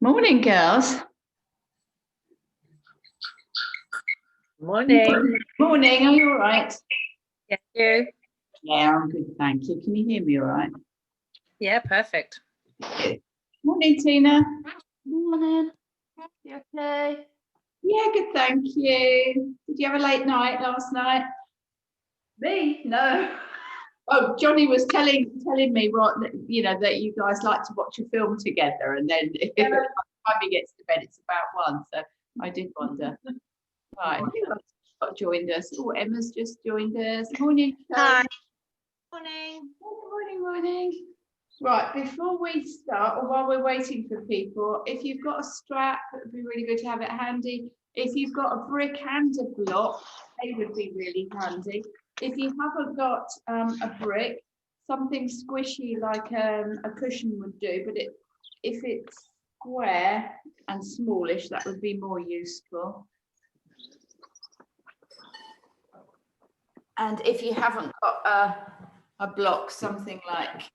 Morning, girls. Morning. Morning. Are you all right? Yeah, you? Yeah, I'm good, thank you. Can you hear me all right? Yeah, perfect. Good. Morning, Tina. Morning. You okay? Yeah, good, thank you. Did you have a late night last night? Me? No. Oh, Johnny was telling me what that you guys like to watch a film together, and then by the time he gets to bed, it's about 1. So I did wonder. Right, who else got joined us? Oh, Emma's just joined us. Morning. Hi. Morning. Morning. Right, before we start, or while we're waiting for people, if you've got a strap, it would be really good to have it handy. If you've got a brick and a block, they would be really handy. If you haven't got a brick, something squishy like a cushion would do, but if it's square and smallish, that would be more useful. And if you haven't got a block, something like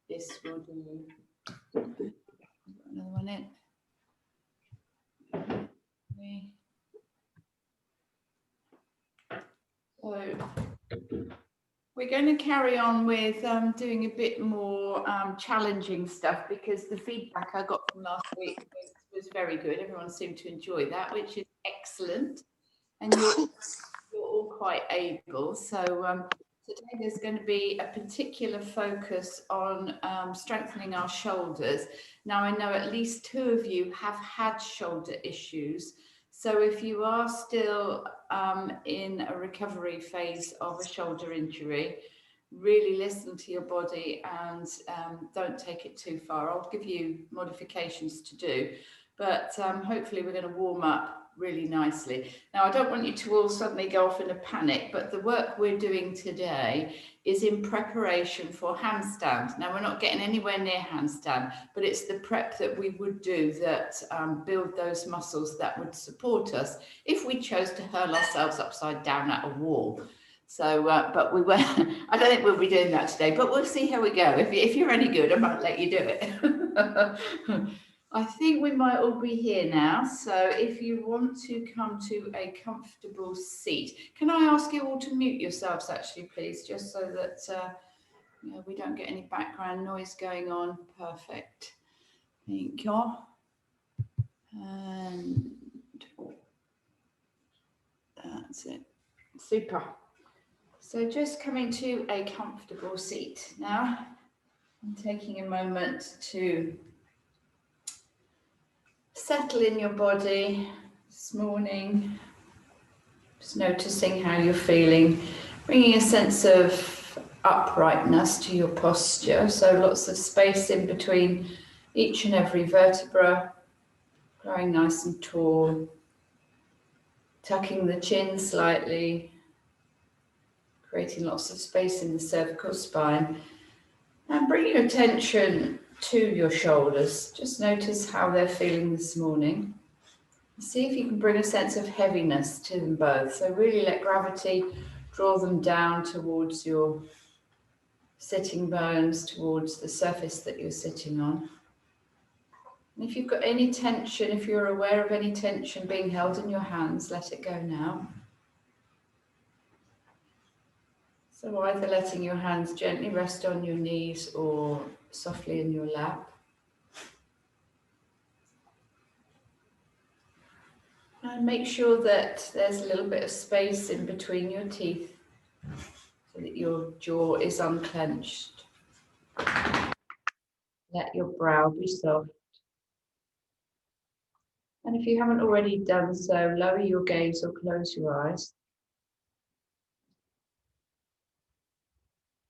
this will do. Another one in. So we're going to carry on with doing a bit more challenging stuff, because the feedback I got from last week was very good. Everyone seemed to enjoy that, which is excellent. And you're all quite able. So today there's going to be a particular focus on strengthening our shoulders. Now, I know at least 2 of you have had shoulder issues. So if you are still in a recovery phase of a shoulder injury, really listen to your body and don't take it too far. I'll give you modifications to do, but hopefully we're going to warm up really nicely. Now, I don't want you to all suddenly go off in a panic, but the work we're doing today is in preparation for handstand. Now, we're not getting anywhere near handstand, but it's the prep that we would do that build those muscles that would support us if we chose to hurl ourselves upside down at a wall. So, but we were, I don't think we'll be doing that today, but we'll see how we go. If you're any good, I might let you do it. I think we might all be here now. So if you want to come to a comfortable seat, can I ask you all to mute yourselves actually, please, just so that we don't get any background noise going on. Perfect. Thank you. And that's it. Super. So just coming to a comfortable seat now. I'm taking a moment to settle in your body this morning, just noticing how you're feeling, bringing a sense of uprightness to your posture, so lots of space in between each and every vertebra, growing nice and tall, tucking the chin slightly, creating lots of space in the cervical spine, and bring your attention to your shoulders. Just notice how they're feeling this morning. See if you can bring a sense of heaviness to them both. So really let gravity draw them down towards your sitting bones, towards the surface that you're sitting on. And if you've got any tension, if you're aware of any tension being held in your hands, let it go now. So either letting your hands gently rest on your knees or softly in your lap. And make sure that there's a little bit of space in between your teeth so that your jaw is unclenched. Let your brow be soft. And if you haven't already done so, lower your gaze or close your eyes.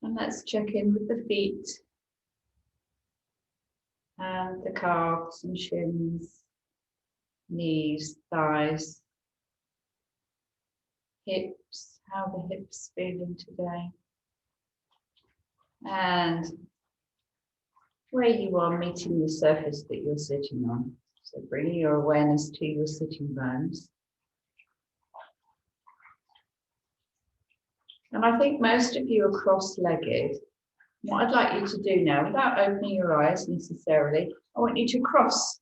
And let's check in with the feet and the calves and shins, knees, thighs, hips, how the hips feeling today. And where you are meeting the surface that you're sitting on. So bringing your awareness to your sitting bones. And I think most of you are cross-legged. What I'd like you to do now, without opening your eyes necessarily, I want you to cross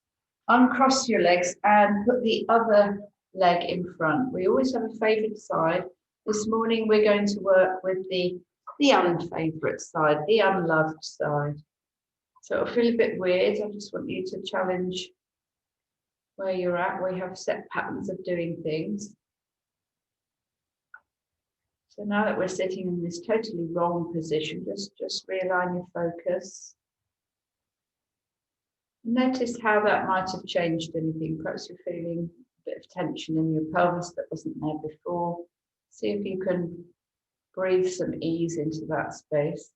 Uncross your legs and put the other leg in front. We always have a favourite side. This morning we're going to work with the unfavourite side, the unloved side. So it'll feel a bit weird. I just want you to challenge where you're at. We have set patterns of doing things. So now that we're sitting in this totally wrong position, just realign your focus. Notice how that might have changed anything. Perhaps you're feeling a bit of tension in your pelvis that wasn't there before. See if you can breathe some ease into that space.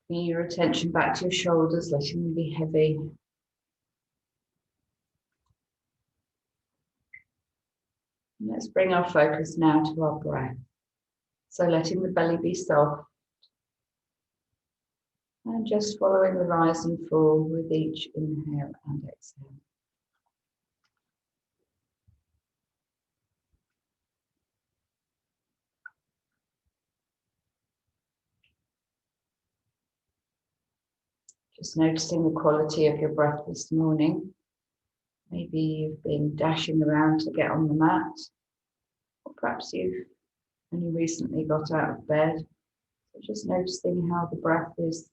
Bring your attention back to your shoulders, letting them be heavy. And let's bring our focus now to our breath. So letting the belly be soft. And just following the rise and fall with each inhale and exhale. Just noticing the quality of your breath this morning. Maybe you've been dashing around to get on the mat, or perhaps you've only recently got out of bed. So just noticing how the breath is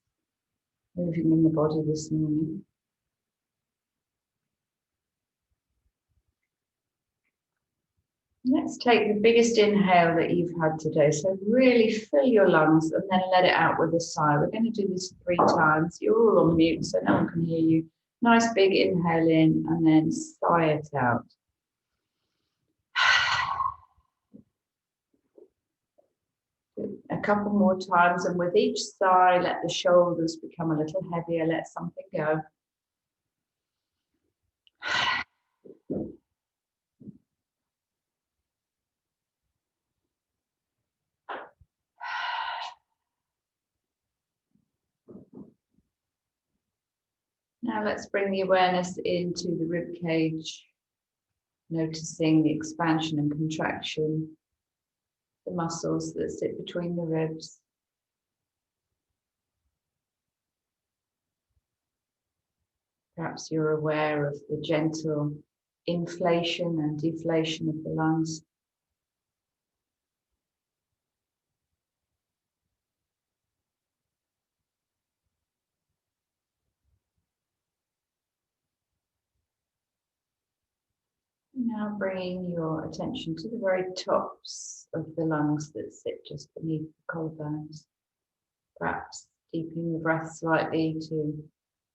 moving in the body this morning. Let's take the biggest inhale that you've had today. So really fill your lungs and then let it out with a sigh. We're going to do this 3 times. You're all on mute, so no one can hear you. Nice big inhale in and then sigh it out. A couple more times, and with each sigh, let the shoulders become a little heavier. Let something go. Now let's bring the awareness into the rib cage, noticing the expansion and contraction, the muscles that sit between the ribs. Perhaps you're aware of the gentle inflation and deflation of the lungs. Now bringing your attention to the very tops of the lungs that sit just beneath the collarbones. Perhaps deepening the breath slightly to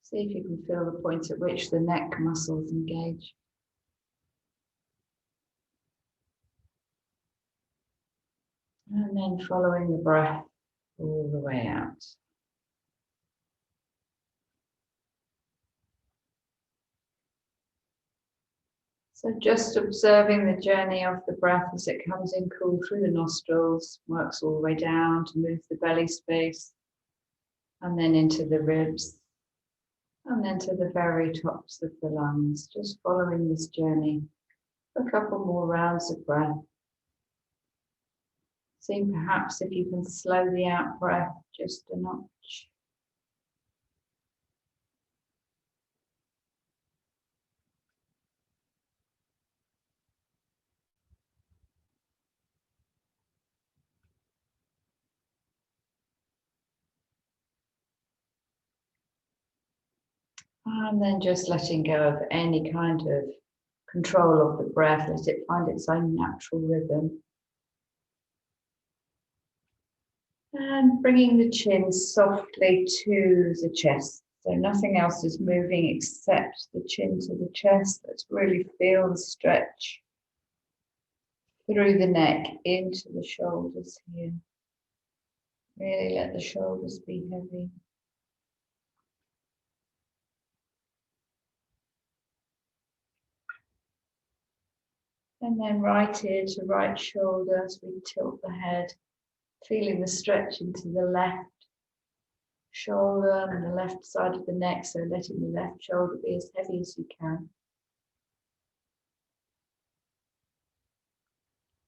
see if you can feel the point at which the neck muscles engage. And then following the breath all the way out. So just observing the journey of the breath as it comes in cool through the nostrils, works all the way down to move the belly space, and then into the ribs, and then to the very tops of the lungs, just following this journey. A couple more rounds of breath. See perhaps if you can slow the out breath just a notch. And then just letting go of any kind of control of the breath, let it find its own natural rhythm. And bringing the chin softly to the chest. So nothing else is moving except the chin to the chest. Let's really feel the stretch through the neck into the shoulders here. Really let the shoulders be heavy. And then right ear to right shoulder as we tilt the head, feeling the stretch into the left shoulder and the left side of the neck, so letting the left shoulder be as heavy as you can.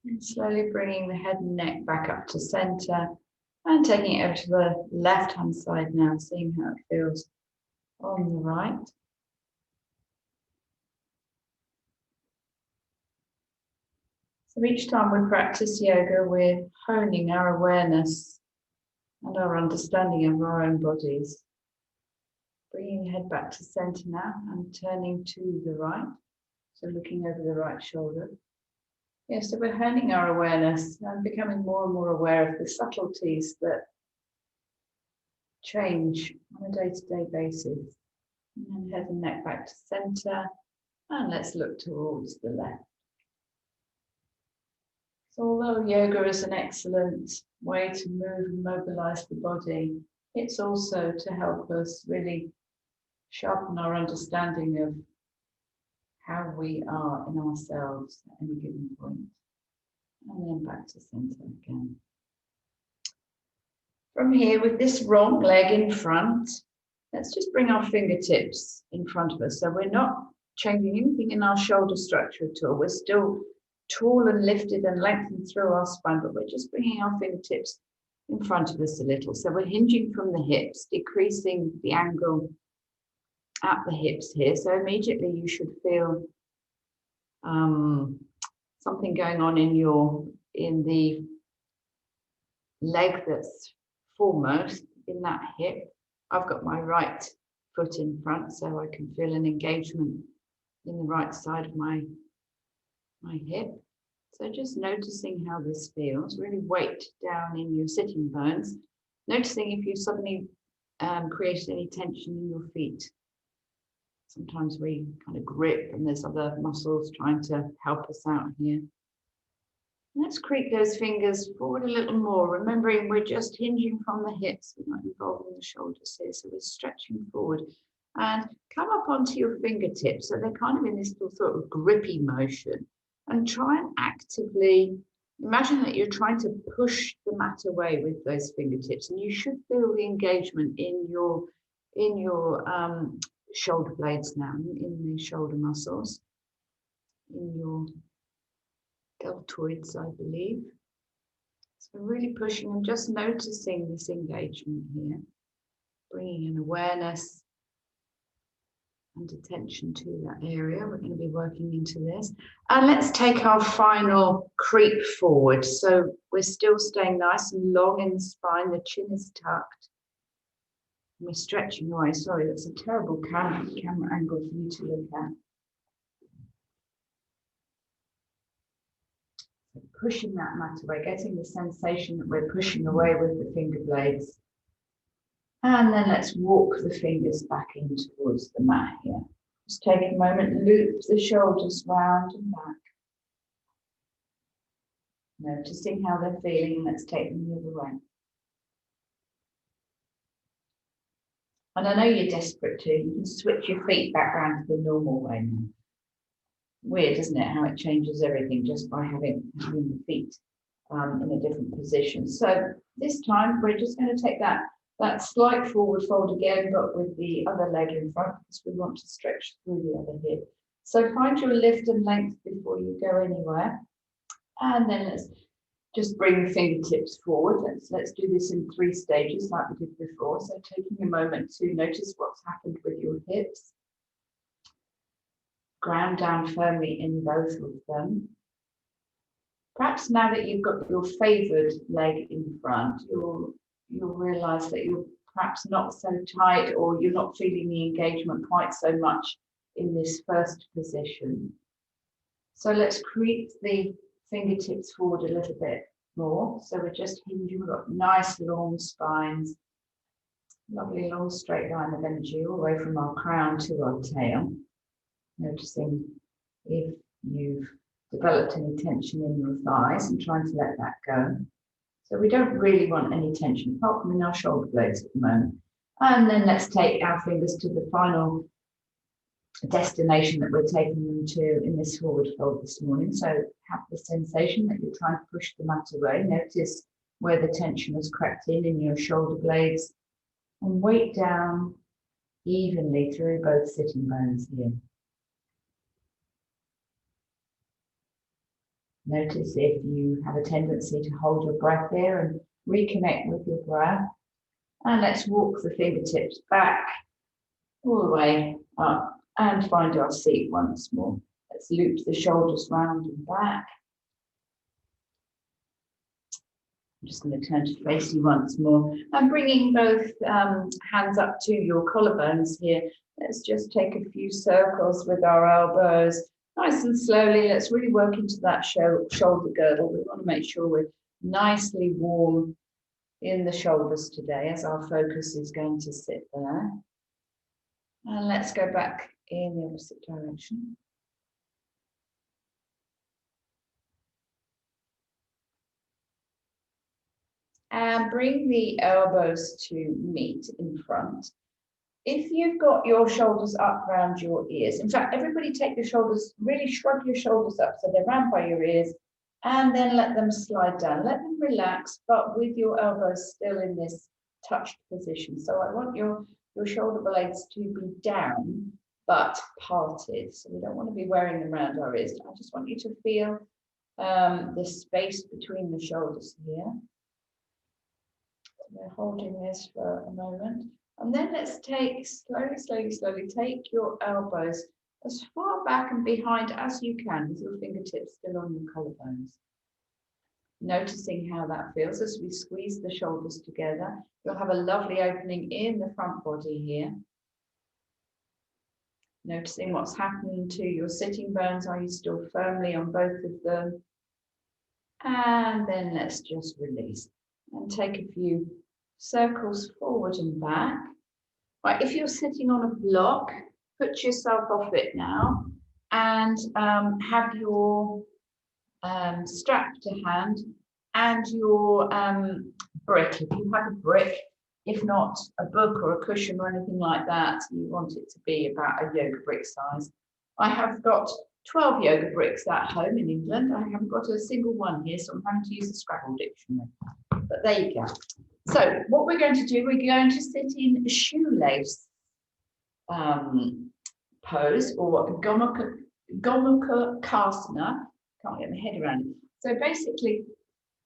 And slowly bringing the head and neck back up to center And taking it over to the left-hand side now, seeing how it feels on the right. So each time we practice yoga, we're honing our awareness and our understanding of our own bodies. Bringing the head back to center now and turning to the right. So looking over the right shoulder. Yeah, so we're honing our awareness and becoming more and more aware of the subtleties that change on a day-to-day basis. And then head and neck back to center. And let's look towards the left. So although yoga is an excellent way to move and mobilize the body, it's also to help us really sharpen our understanding of how we are in ourselves at any given point. And then back to center again. From here, with this wrong leg in front, let's just bring our fingertips in front of us. So we're not changing anything in our shoulder structure at all. We're still tall and lifted and lengthened through our spine, but we're just bringing our fingertips in front of us a little. So we're hinging from the hips, decreasing the angle at the hips here. So immediately you should feel something going on in the leg that's foremost in that hip. I've got my right foot in front, so I can feel an engagement in the right side of my hip. So just noticing how this feels, really weight down in your sitting bones, noticing if you suddenly created any tension in your feet. Sometimes we kind of grip and there's other muscles trying to help us out here. Let's creep those fingers forward a little more, remembering we're just hinging from the hips, we're not involving the shoulders here, so we're stretching forward. And come up onto your fingertips, so they're kind of in this sort of grippy motion. And try and actively imagine that you're trying to push the mat away with those fingertips, and you should feel the engagement in your shoulder blades now, in the shoulder muscles, in your deltoids, I believe. So really pushing and just noticing this engagement here, bringing an awareness and attention to that area. We're going to be working into this. And let's take our final creep forward. So we're still staying nice and long in the spine. The chin is tucked. We're stretching away. Sorry, that's a terrible camera angle for you to look at. So pushing that mat away, getting the sensation that we're pushing away with the finger blades. And then let's walk the fingers back in towards the mat here. Just take a moment, loop the shoulders round and back. Noticing how they're feeling. Let's take them the other way. And I know you're desperate to. You can switch your feet back round to the normal way now. Weird, isn't it, how it changes everything just by having the feet in a different position. So this time we're just going to take that slight forward fold again, but with the other leg in front, because we want to stretch through the other hip. So find your lift and length before you go anywhere. And then let's just bring the fingertips forward. Let's do this in 3 stages like we did before. So taking a moment to notice what's happened with your hips. Ground down firmly in both of them. Perhaps now that you've got your favoured leg in front, you'll realise that you're perhaps not so tight, or you're not feeling the engagement quite so much in this first position. So let's creep the fingertips forward a little bit more. So we're just hinging. We've got nice long spines, lovely long straight line of energy all the way from our crown to our tail. Noticing if you've developed any tension in your thighs and trying to let that go. So we don't really want any tension apart from in our shoulder blades at the moment. And then let's take our fingers to the final destination that we're taking them to in this forward fold this morning. So have the sensation that you're trying to push the mat away. Notice where the tension has crept in your shoulder blades, and weight down evenly through both sitting bones here. Notice if you have a tendency to hold your breath here and reconnect with your breath. And let's walk the fingertips back all the way up and find our seat once more. Let's loop the shoulders round and back. I'm just going to turn to face you once more. I'm bringing both hands up to your collarbones here. Let's just take a few circles with our elbows. Nice and slowly, let's really work into that shoulder girdle. We want to make sure we're nicely warm in the shoulders today, as our focus is going to sit there. And let's go back in the opposite direction. And bring the elbows to meet in front. If you've got your shoulders up around your ears, in fact, everybody take your shoulders, really shrug your shoulders up so they're round by your ears, and then let them slide down. Let them relax, but with your elbows still in this touched position. So I want your shoulder blades to be down, but parted. So we don't want to be wearing them around our ears. I just want you to feel the space between the shoulders here. We're holding this for a moment. And then let's take, slowly take your elbows as far back and behind as you can with your fingertips still on your collarbones. Noticing how that feels as we squeeze the shoulders together. You'll have a lovely opening in the front body here. Noticing what's happening to your sitting bones. Are you still firmly on both of them? And then let's just release and take a few circles forward and back. Right, if you're sitting on a block, put yourself off it now and have your strap to hand and your brick. If you have a brick, if not a book or a cushion or anything like that, you want it to be about a yoga brick size. I have got 12 yoga bricks at home in England. I haven't got a single one here, so I'm having to use a Scrabble dictionary. But there you go. So what we're going to do, we're going to sit in a shoelace pose, or Gomukhasana. Can't get my head around it. So basically,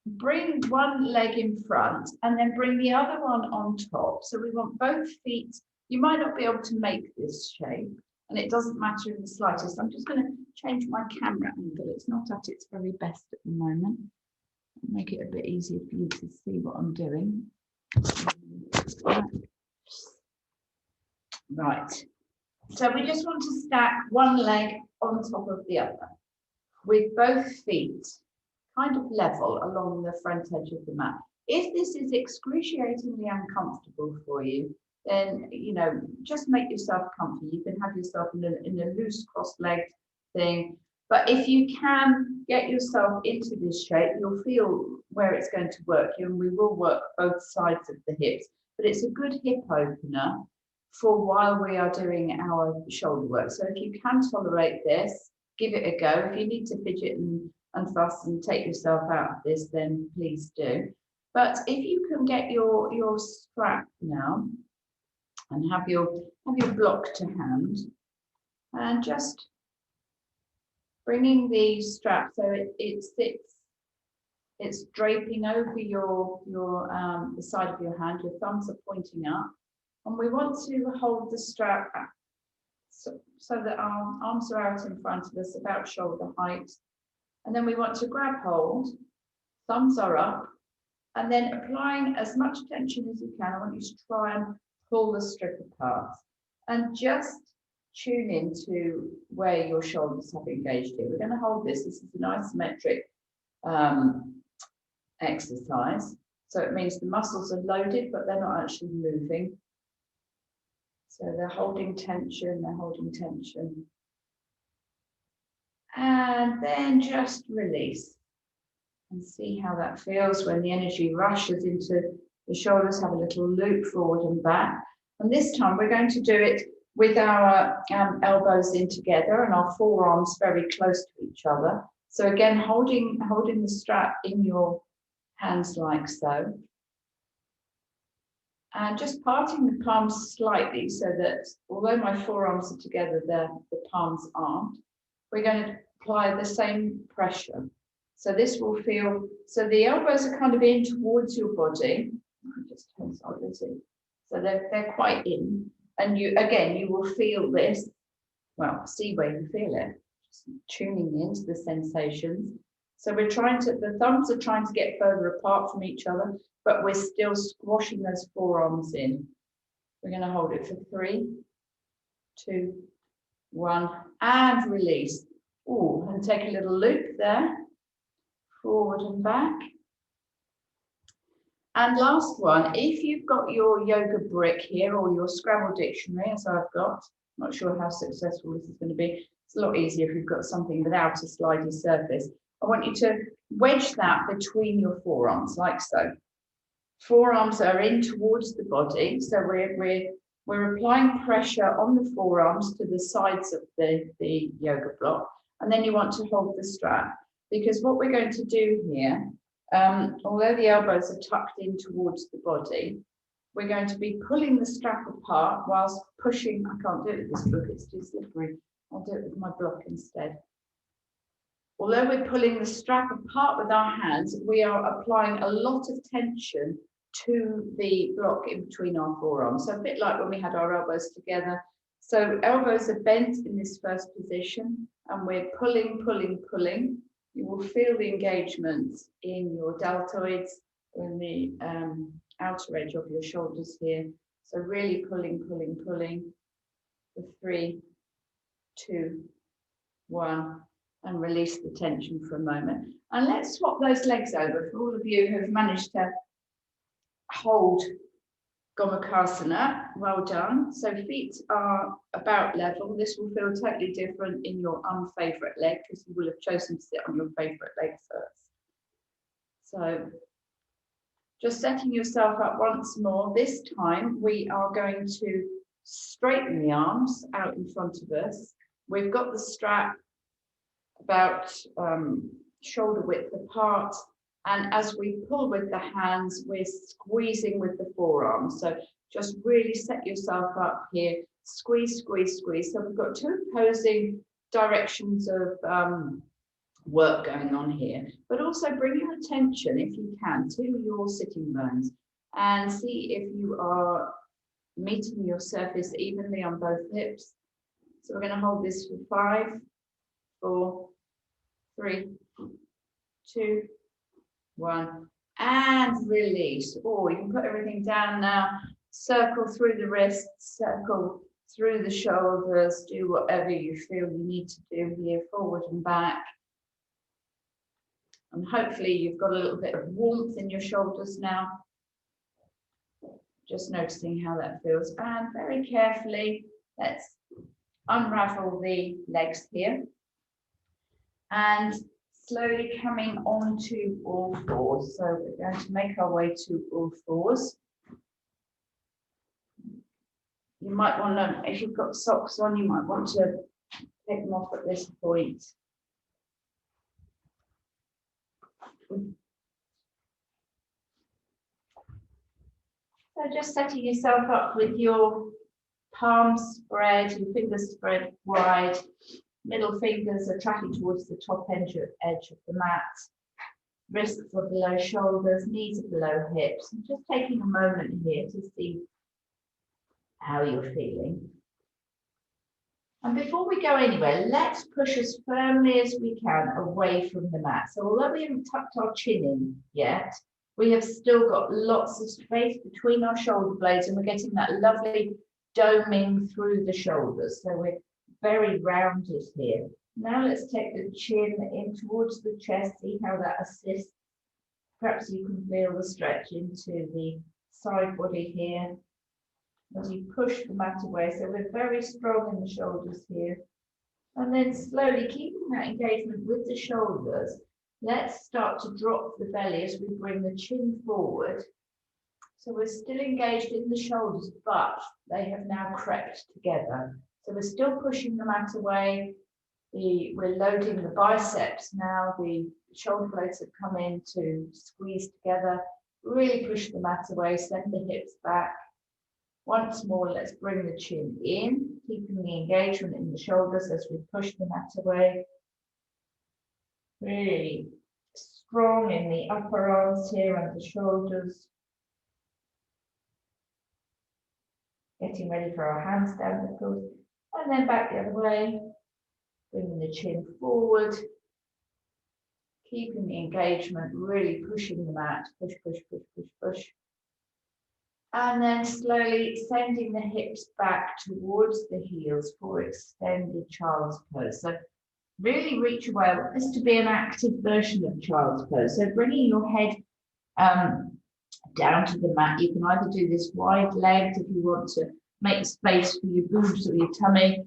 bring one leg in front and then bring the other one on top. So we want both feet. You might not be able to make this shape, and it doesn't matter in the slightest. I'm just going to change my camera angle. It's not at its very best at the moment. Make it a bit easier for you to see what I'm doing. Right. So we just want to stack one leg on top of the other, with both feet kind of level along the front edge of the mat. If this is excruciatingly uncomfortable for you, then, you know, just make yourself comfy. You can have yourself in a loose cross-legged thing. But if you can get yourself into this shape, you'll feel where it's going to work you, and we will work both sides of the hips. But it's a good hip opener for while we are doing our shoulder work. So if you can tolerate this, give it a go. If you need to fidget and fuss and take yourself out of this, then please do. But if you can get your strap now and have your block to hand, and just bringing the strap so it sits, it's draping over the side of your hand. Your thumbs are pointing up, and we want to hold the strap so that our arms are out in front of us, about shoulder height. And then we want to grab hold, thumbs are up, and then applying as much tension as you can. I want you to try and pull the strip apart and just tune into where your shoulders have engaged here. We're going to hold this. This is an isometric exercise. So it means the muscles are loaded, but they're not actually moving. So they're holding tension, And then just release and see how that feels when the energy rushes into the shoulders. Have a little loop forward and back. And this time we're going to do it with our elbows in together and our forearms very close to each other. So again, holding the strap in your hands like so. And just parting the palms slightly so that although my forearms are together, the palms aren't. We're going to apply the same pressure. So this will feel, so the elbows are kind of in towards your body. I'll just turn sideways in. So they're quite in. And you, again, you will feel this. Well, see where you feel it. Just tuning into the sensations. So we're trying to, the thumbs are trying to get further apart from each other, but we're still squashing those forearms in. We're going to hold it for 3, 2, 1, and release. Oh, and take a little loop there. Forward and back. And last one, if you've got your yoga brick here or your Scrabble dictionary, as I've got, not sure how successful this is going to be. It's a lot easier if you've got something without a slidey surface. I want you to wedge that between your forearms, like so. Forearms are in towards the body, so we're applying pressure on the forearms to the sides of the yoga block, and then you want to hold the strap, because what we're going to do here, although the elbows are tucked in towards the body, we're going to be pulling the strap apart whilst pushing. I can't do it with this book, it's too slippery. I'll do it with my block instead. Although we're pulling the strap apart with our hands, we are applying a lot of tension to the block in between our forearms. So a bit like when we had our elbows together. So elbows are bent in this first position, and we're pulling, pulling, pulling. You will feel the engagement in your deltoids, in the outer edge of your shoulders here. So really pulling, pulling, pulling for 3, 2, 1, and release the tension for a moment. And let's swap those legs over for all of you who have managed to hold Gomukhasana. Well done. So feet are about level. This will feel totally different in your unfavourite leg, because you will have chosen to sit on your favourite leg first. So just setting yourself up once more. This time we are going to straighten the arms out in front of us. We've got the strap about shoulder width apart, and as we pull with the hands, we're squeezing with the forearms. So just really set yourself up here, squeeze, squeeze, squeeze. So we've got 2 opposing directions of work going on here, but also bring your attention, if you can, to your sitting bones and see if you are meeting your surface evenly on both hips. So we're going to hold this for 5, 4, 3, 2, 1, and release. Or you can put everything down now. Circle through the wrists, circle through the shoulders, do whatever you feel you need to do here, forward and back. And hopefully you've got a little bit of warmth in your shoulders now. Just noticing how that feels. And very carefully, let's unravel the legs here. And slowly coming onto all fours. So we're going to make our way to all fours. You might want to, if you've got socks on, you might want to take them off at this point. So just setting yourself up with your palms spread, your fingers spread wide, middle fingers are tracking towards the top edge of the mat, wrists are below shoulders, knees are below hips. And just taking a moment here to see how you're feeling. And before we go anywhere, let's push as firmly as we can away from the mat. So although we haven't tucked our chin in yet, we have still got lots of space between our shoulder blades, and we're getting that lovely doming through the shoulders. So we're very rounded here. Now let's take the chin in towards the chest, see how that assists. Perhaps you can feel the stretch into the side body here as you push the mat away. So we're very strong in the shoulders here. And then slowly keeping that engagement with the shoulders, let's start to drop the belly as we bring the chin forward. So we're still engaged in the shoulders, but they have now crept together. So we're still pushing the mat away. We're loading the biceps now. The shoulder blades have come in to squeeze together. Really push the mat away, send the hips back. Once more, let's bring the chin in, keeping the engagement in the shoulders as we push the mat away. Really strong in the upper arms here and the shoulders. Getting ready for our handstand, of course. And then back the other way, bringing the chin forward, keeping the engagement, really pushing the mat, push, push, push, push, push. And then slowly sending the hips back towards the heels for extended child's pose. So really reach away. I want this to be an active version of child's pose. So bringing your head down to the mat. You can either do this wide legged if you want to make space for your boobs or your tummy.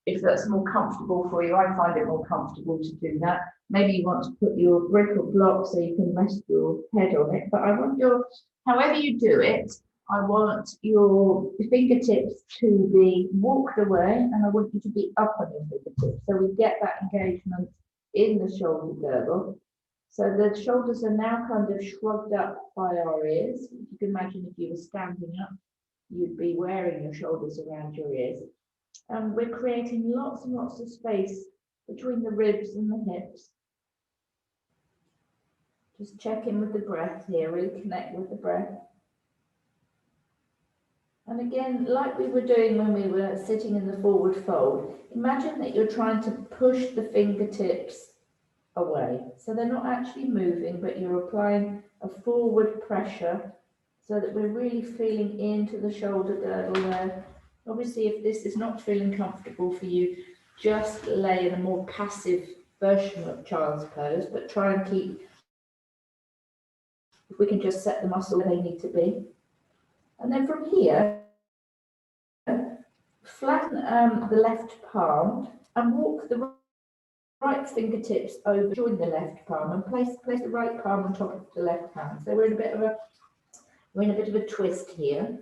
If that's more comfortable for you, I find it more comfortable to do that. Maybe you want to put your brick or block so you can rest your head on it. But I want your, however you do it, I want your fingertips to be walked away and I want you to be up on your fingertips. So we get that engagement in the shoulder girdle. So the shoulders are now kind of shrugged up by our ears. You can imagine if you were standing up, you'd be wearing your shoulders around your ears. And we're creating lots and lots of space between the ribs and the hips. Just check in with the breath here, really connect with the breath. And again, like we were doing when we were sitting in the forward fold, imagine that you're trying to push the fingertips away. So they're not actually moving, but you're applying a forward pressure so that we're really feeling into the shoulder girdle there. Obviously, if this is not feeling comfortable for you, just lay in a more passive version of child's pose, but try and keep, if we can just set the muscle where they need to be. And then from here, flatten the left palm and walk the right fingertips over, join the left palm and place the right palm on top of the left hand. So we're in a bit of a twist here.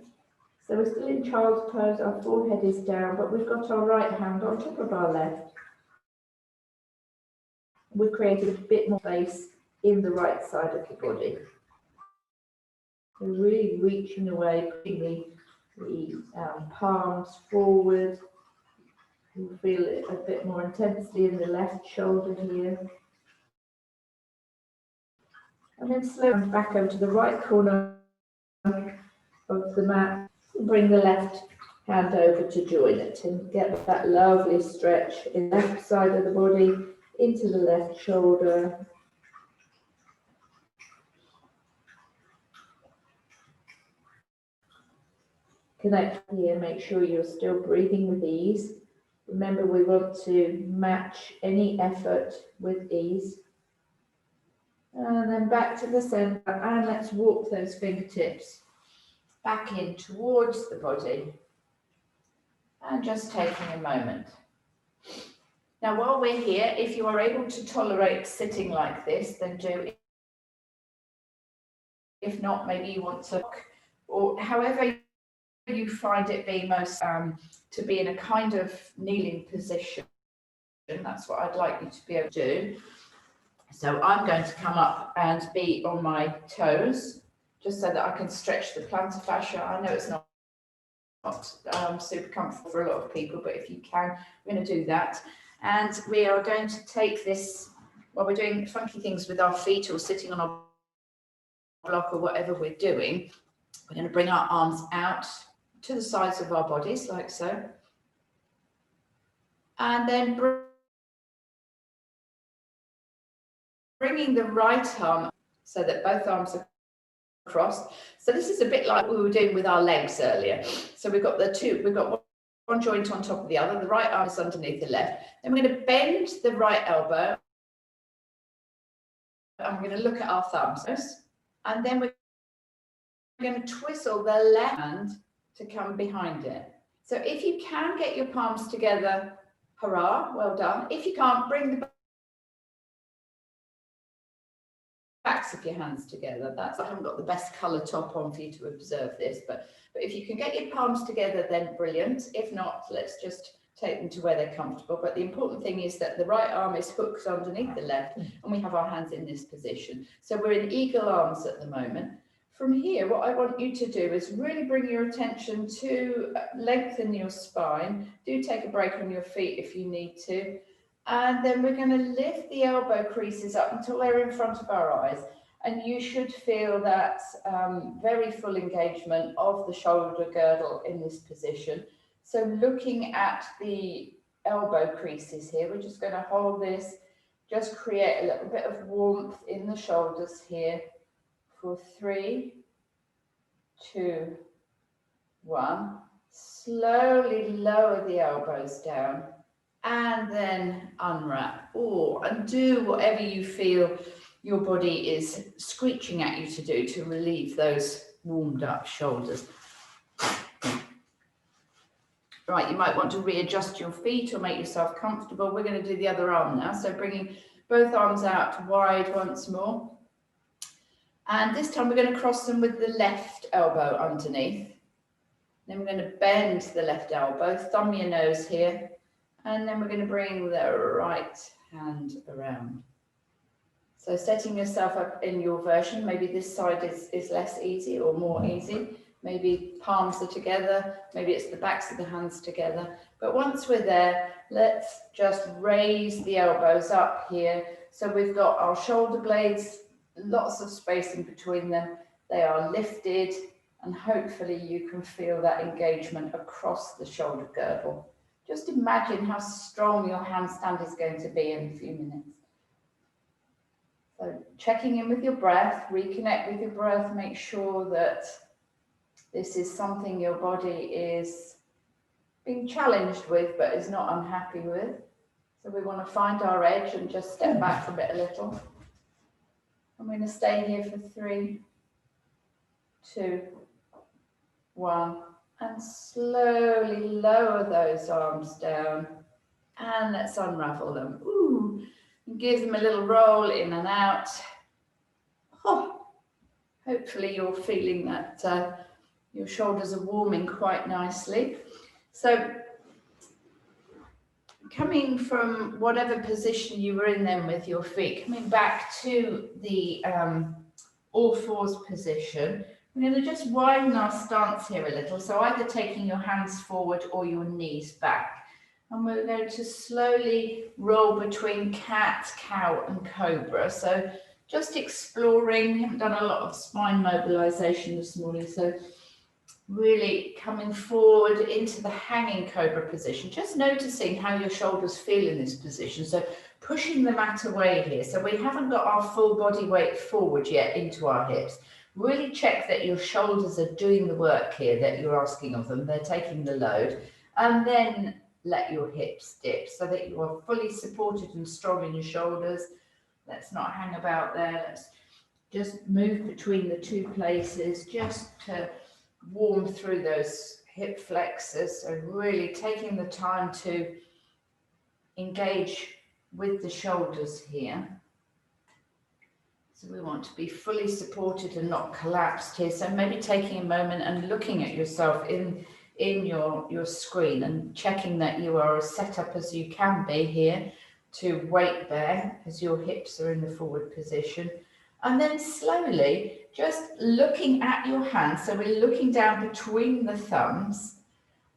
So we're still in child's pose, our forehead is down, but we've got our right hand on top of our left. We've created a bit more space in the right side of the body. We're really reaching away, putting the palms forward. You feel it a bit more intensely in the left shoulder here. And then slowly back over to the right corner of the mat. Bring the left hand over to join it and get that lovely stretch in the left side of the body into the left shoulder. Connect here, make sure you're still breathing with ease. Remember, we want to match any effort with ease. And then back to the center, and let's walk those fingertips back in towards the body. And just taking a moment. Now, while we're here, if you are able to tolerate sitting like this, then do. If not, maybe you want to, or however you find it being most, to be in a kind of kneeling position. That's what I'd like you to be able to do. So I'm going to come up and be on my toes, just so that I can stretch the plantar fascia. I know it's not super comfortable for a lot of people, but if you can, we're going to do that. And we are going to take this, while we're doing funky things with our feet or sitting on our block or whatever we're doing, we're going to bring our arms out to the sides of our bodies, like so. And then bringing the right arm so that both arms are crossed. So this is a bit like we were doing with our legs earlier. So we've got one joint on top of the other. The right arm is underneath the left. Then we're going to bend the right elbow. And we're going to look at our thumbs. And then we're going to twistle the left hand to come behind it. So if you can get your palms together, hurrah, well done. If you can't, bring the backs of your hands together. I haven't got the best colour top on for you to observe this, but if you can get your palms together, then brilliant. If not, let's just take them to where they're comfortable. But the important thing is that the right arm is hooked underneath the left, and we have our hands in this position. So we're in eagle arms at the moment. From here, what I want you to do is really bring your attention to lengthen your spine. Do take a break on your feet if you need to. And then we're going to lift the elbow creases up until they're in front of our eyes. And you should feel that very full engagement of the shoulder girdle in this position. So looking at the elbow creases here, we're just going to hold this, just create a little bit of warmth in the shoulders here for 3, 2, 1. Slowly lower the elbows down and then unwrap, and do whatever you feel your body is screeching at you to do to relieve those warmed up shoulders. Right, you might want to readjust your feet or make yourself comfortable. We're going to do the other arm now. So bringing both arms out wide once more. And this time we're going to cross them with the left elbow underneath. Then we're going to bend the left elbow, thumb your nose here. And then we're going to bring the right hand around. So setting yourself up in your version, maybe this side is less easy or more easy. Maybe palms are together, maybe it's the backs of the hands together. But once we're there, let's just raise the elbows up here. So we've got our shoulder blades, lots of space in between them. They are lifted, and hopefully you can feel that engagement across the shoulder girdle. Just imagine how strong your handstand is going to be in a few minutes. So checking in with your breath, reconnect with your breath, make sure that this is something your body is being challenged with but is not unhappy with. So we want to find our edge and just step back from it a little. I'm going to stay here for 3, 2, 1, and slowly lower those arms down. And let's unravel them. Ooh, and give them a little roll in and out. Oh, hopefully you're feeling that your shoulders are warming quite nicely. So coming from whatever position you were in then with your feet, coming back to the all fours position, we're going to just widen our stance here a little. So either taking your hands forward or your knees back. And we're going to slowly roll between cat, cow and cobra. So just exploring, we haven't done a lot of spine mobilization this morning. So really coming forward into the hanging cobra position, just noticing how your shoulders feel in this position. So pushing the mat away here. So we haven't got our full body weight forward yet into our hips. Really check that your shoulders are doing the work here that you're asking of them. They're taking the load. And then let your hips dip so that you are fully supported and strong in your shoulders. Let's not hang about there. Let's just move between the two places just to warm through those hip flexors. So really taking the time to engage with the shoulders here. So we want to be fully supported and not collapsed here. So maybe taking a moment and looking at yourself in your screen and checking that you are as set up as you can be here to weight bear as your hips are in the forward position. And then slowly just looking at your hands. So we're looking down between the thumbs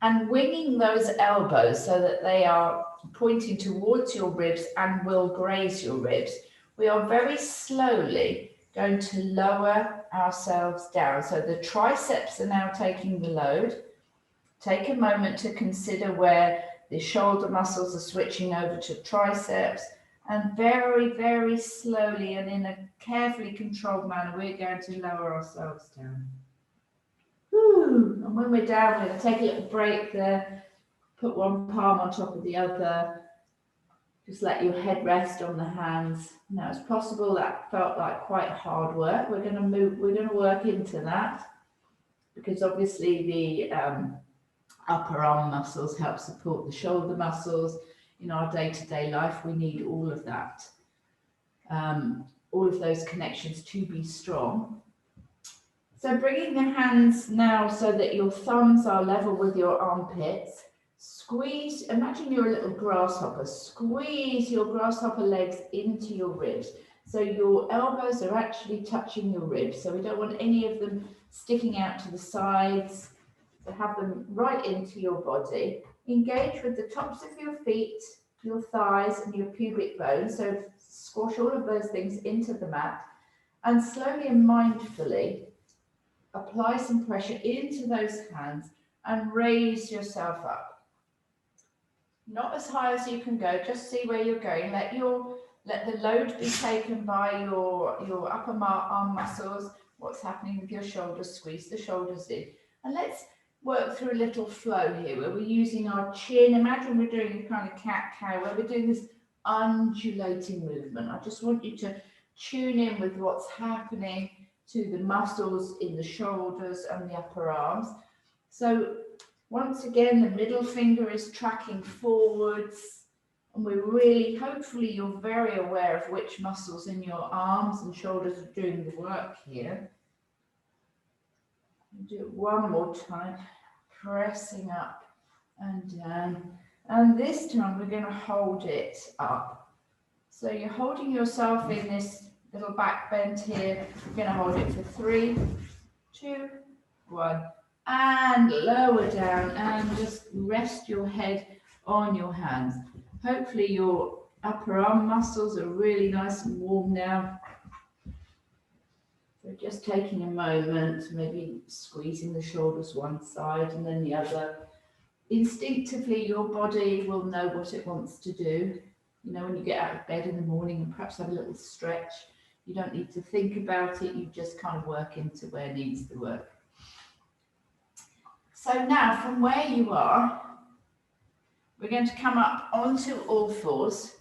and winging those elbows so that they are pointing towards your ribs and will graze your ribs. We are very slowly going to lower ourselves down. So the triceps are now taking the load. Take a moment to consider where the shoulder muscles are switching over to triceps, and very, very slowly and in a carefully controlled manner, we're going to lower ourselves down. Whew. And when we're down, we're going to take a little break there, put one palm on top of the other, just let your head rest on the hands. Now it's possible that felt like quite hard work. We're going to work into that, because obviously the upper arm muscles help support the shoulder muscles. In our day-to-day life, we need all of that, all of those connections to be strong. So bringing the hands now so that your thumbs are level with your armpits. Squeeze, imagine you're a little grasshopper. Squeeze your grasshopper legs into your ribs. So your elbows are actually touching your ribs. So we don't want any of them sticking out to the sides. So have them right into your body. Engage with the tops of your feet your thighs and your pubic bone. So squash all of those things into the mat and slowly and mindfully apply some pressure into those hands and raise yourself up. Not as high as you can go, just see where you're going. Let the load be taken by your upper arm muscles. What's happening with your shoulders? Squeeze the shoulders in. And let's work through a little flow here where we're using our chin. Imagine we're doing a kind of cat-cow where we're doing this undulating movement. I just want you to tune in with what's happening to the muscles in the shoulders and the upper arms. So once again, the middle finger is tracking forwards, and we're really, hopefully you're very aware of which muscles in your arms and shoulders are doing the work here. Do it one more time, pressing up and down. And this time we're going to hold it up. So you're holding yourself in this little back bend here. We're going to hold it for 3, 2, 1. And lower down and just rest your head on your hands. Hopefully your upper arm muscles are really nice and warm now. So just taking a moment, maybe squeezing the shoulders one side and then the other. Instinctively, your body will know what it wants to do. You know, when you get out of bed in the morning and perhaps have a little stretch, you don't need to think about it. You just kind of work into where needs the work. So now from where you are, we're going to come up onto all fours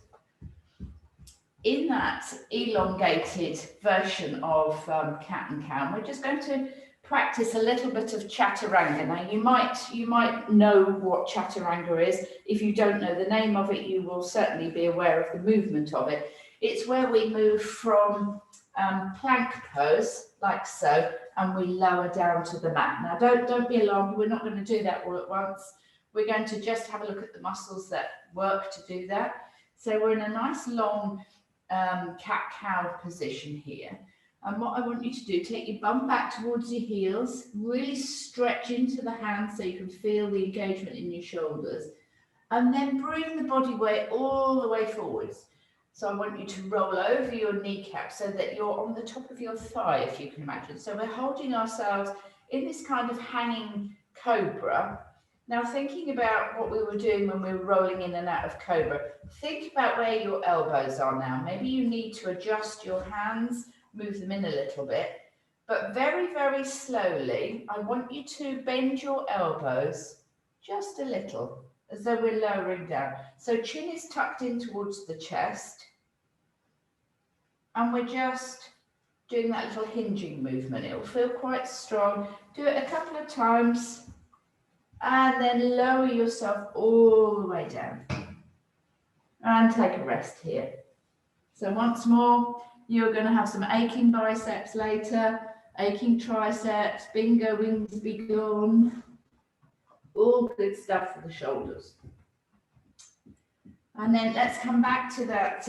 in that elongated version of cat and cow. We're just going to practice a little bit of chaturanga. Now you might know what chaturanga is. If you don't know the name of it, you will certainly be aware of the movement of it. It's where we move from plank pose, like so, and we lower down to the mat. Now don't be alarmed, we're not going to do that all at once. We're going to just have a look at the muscles that work to do that. So we're in a nice long cat-cow position here. And what I want you to do, take your bum back towards your heels, really stretch into the hands so you can feel the engagement in your shoulders, and then bring the body weight all the way forwards. So I want you to roll over your kneecap so that you're on the top of your thigh, if you can imagine. So we're holding ourselves in this kind of hanging cobra. Now thinking about what we were doing when we were rolling in and out of cobra, think about where your elbows are now. Maybe you need to adjust your hands, move them in a little bit, but very, very slowly, I want you to bend your elbows just a little, as though we're lowering down. So chin is tucked in towards the chest, and we're just doing that little hinging movement. It will feel quite strong. Do it a couple of times, and then lower yourself all the way down. And take a rest here. So once more, you're going to have some aching biceps later, aching triceps, bingo wings be gone. All good stuff for the shoulders. And then let's come back to that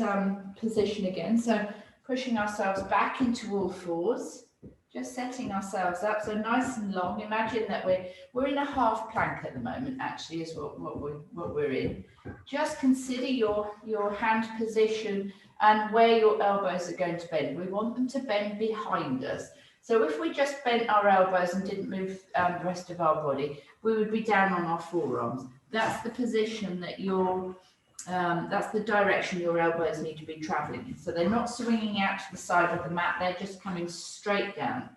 position again. So pushing ourselves back into all fours, just setting ourselves up. So nice and long. Imagine that we're in a half plank at the moment, actually, is what we're in. Just consider your hand position and where your elbows are going to bend. We want them to bend behind us. So if we just bent our elbows and didn't move the rest of our body, we would be down on our forearms. That's the position that that's the direction your elbows need to be traveling in. So they're not swinging out to the side of the mat, they're just coming straight down.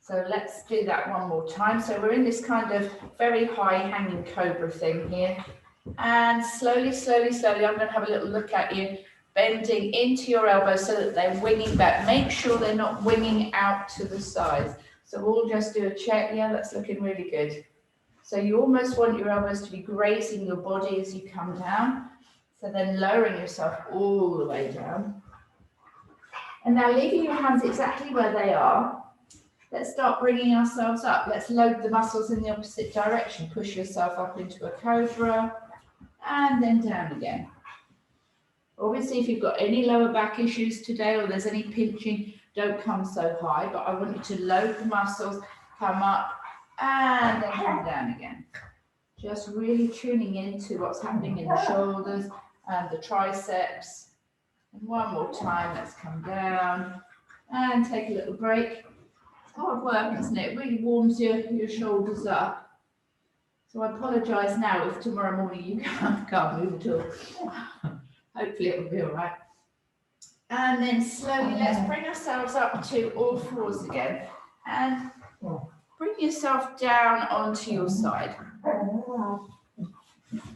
So let's do that one more time. So we're in this kind of very high hanging cobra thing here. And slowly, slowly, slowly, I'm going to have a little look at you, bending into your elbows so that they're winging back. Make sure they're not winging out to the sides. So we'll just do a check. Yeah, that's looking really good. So you almost want your elbows to be grazing your body as you come down. So then lowering yourself all the way down. And now leaving your hands exactly where they are. Let's start bringing ourselves up. Let's load the muscles in the opposite direction. Push yourself up into a cobra and then down again. Obviously, if you've got any lower back issues today or there's any pinching, don't come so high, but I want you to load the muscles, come up and then come down again. Just really tuning into what's happening in the shoulders and the triceps. And one more time, let's come down and take a little break. It's hard work, isn't it? It really warms your shoulders up. So I apologise now if tomorrow morning you can't move at all. Hopefully it will be all right. And then slowly let's bring ourselves up to all fours again. And bring yourself down onto your side.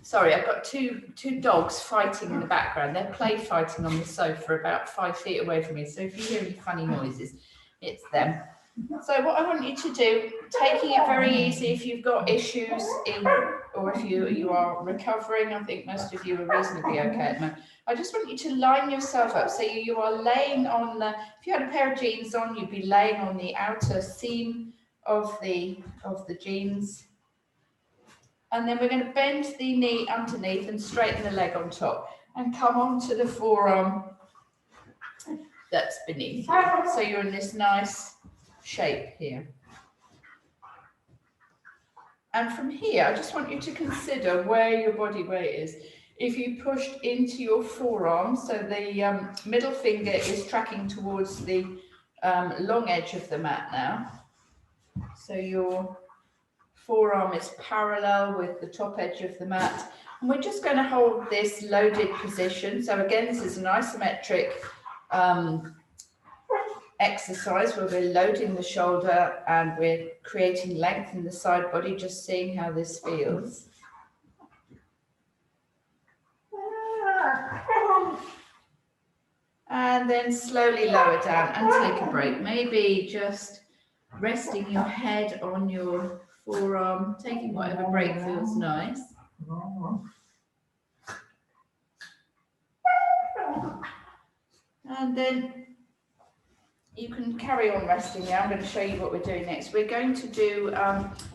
Sorry, I've got two dogs fighting in the background. They're play fighting on the sofa about 5 feet away from me. So if you hear any funny noises, it's them. So what I want you to do, taking it very easy if you've got issues or if you are recovering, I think most of you are reasonably okay at the moment. I just want you to line yourself up. So you are laying on the, if you had a pair of jeans on, you'd be laying on the outer seam of the jeans. And then we're going to bend the knee underneath and straighten the leg on top and come onto the forearm that's beneath you. So you're in this nice shape here. And from here, I just want you to consider where your body weight is. If you pushed into your forearm, so the middle finger is tracking towards the long edge of the mat now. So your forearm is parallel with the top edge of the mat. And we're just going to hold this loaded position. So again, this is an isometric exercise where we're loading the shoulder and we're creating length in the side body, just seeing how this feels. And then slowly lower down and take a break. Maybe just resting your head on your forearm, taking whatever break feels nice. And then you can carry on resting now. I'm going to show you what we're doing next. We're going to do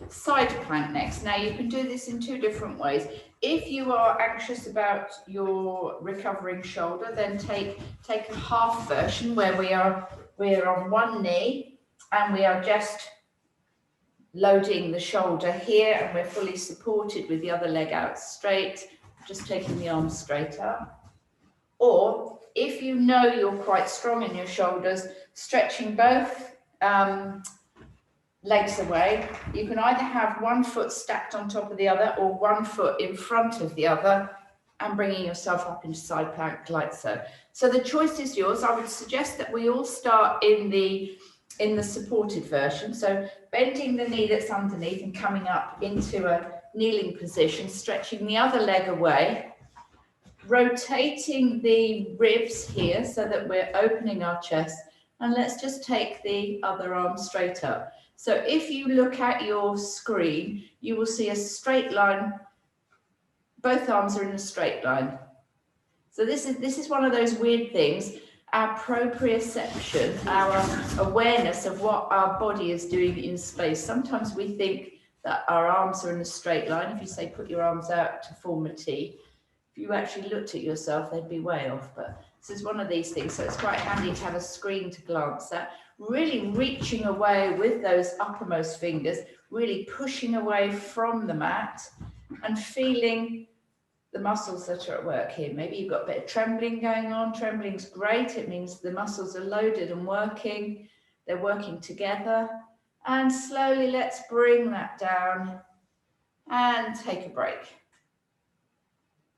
side plank next. Now you can do this in two different ways. If you are anxious about your recovering shoulder, then take a half version where we're on one knee and we are just loading the shoulder here and we're fully supported with the other leg out straight, just taking the arms straight up. Or if you know you're quite strong in your shoulders, stretching both legs away, you can either have one foot stacked on top of the other or one foot in front of the other and bringing yourself up into side plank like so. So the choice is yours. I would suggest that we all start in the supported version. So bending the knee that's underneath and coming up into a kneeling position, stretching the other leg away, rotating the ribs here so that we're opening our chest, and let's just take the other arm straight up. So if you look at your screen, you will see a straight line. Both arms are in a straight line. So this is one of those weird things. Our proprioception, our awareness of what our body is doing in space. Sometimes we think that our arms are in a straight line. If you say put your arms out to form a T, if you actually looked at yourself, they'd be way off. But this is one of these things. So it's quite handy to have a screen to glance at. Really reaching away with those uppermost fingers, really pushing away from the mat and feeling the muscles that are at work here. Maybe you've got a bit of trembling going on. Trembling's great. It means the muscles are loaded and working. They're working together. And slowly let's bring that down and take a break.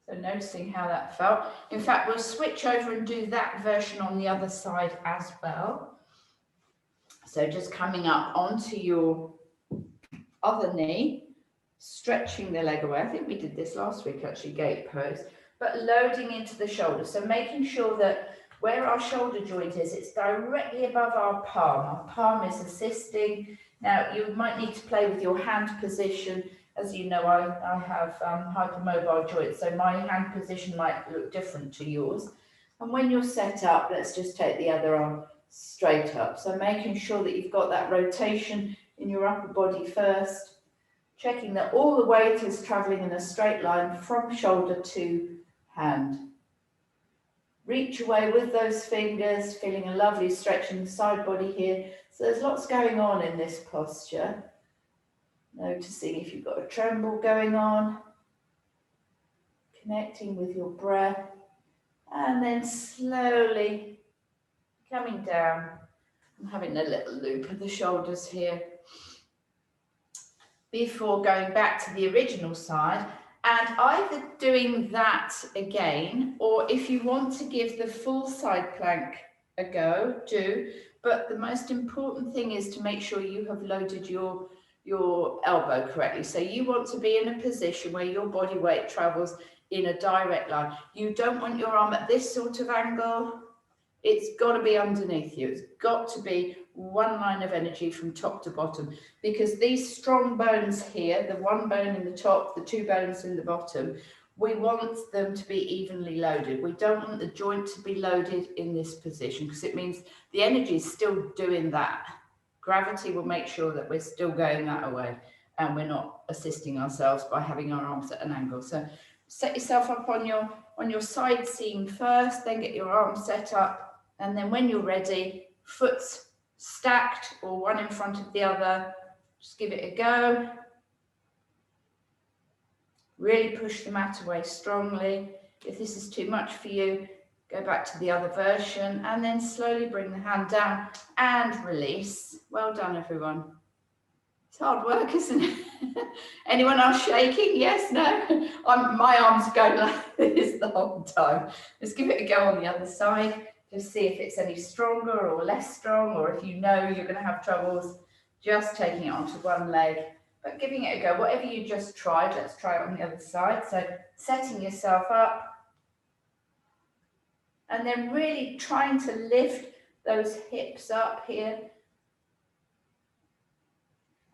So noticing how that felt. In fact, we'll switch over and do that version on the other side as well. So just coming up onto your other knee, stretching the leg away. I think we did this last week, actually, gate pose, but loading into the shoulder. So making sure that where our shoulder joint is, it's directly above our palm. Our palm is assisting. Now, you might need to play with your hand position. As you know, I have hypermobile joints, so my hand position might look different to yours. And when you're set up, let's just take the other arm straight up. So making sure that you've got that rotation in your upper body first, checking that all the weight is traveling in a straight line from shoulder to hand. Reach away with those fingers, feeling a lovely stretch in the side body here. So there's lots going on in this posture. Noticing if you've got a tremble going on. connecting with your breath, and then slowly coming down. I'm having a little loop of the shoulders here before going back to the original side, and either doing that again, or if you want to give the full side plank a go, do. But the most important thing is to make sure you have loaded your elbow correctly. So you want to be in a position where your body weight travels in a direct line. You don't want your arm at this sort of angle. It's got to be underneath you. It's got to be one line of energy from top to bottom, because these strong bones here, the one bone in the top, the two bones in the bottom, we want them to be evenly loaded. We don't want the joint to be loaded in this position, because it means the energy is still doing that. Gravity will make sure that we're still going that way, and we're not assisting ourselves by having our arms at an angle. So set yourself up on your side seam first, then get your arms set up. And then when you're ready, foot stacked or one in front of the other, just give it a go. Really push the mat away strongly. If this is too much for you, go back to the other version, and then slowly bring the hand down and release. Well done, everyone. It's hard work, isn't it? Anyone else shaking? Yes, no? My arms go like this the whole time. Let's give it a go on the other side. Just see if it's any stronger or less strong, or if you know you're going to have troubles, just taking it onto one leg, but giving it a go. Whatever you just tried, let's try it on the other side. So setting yourself up, and then really trying to lift those hips up here.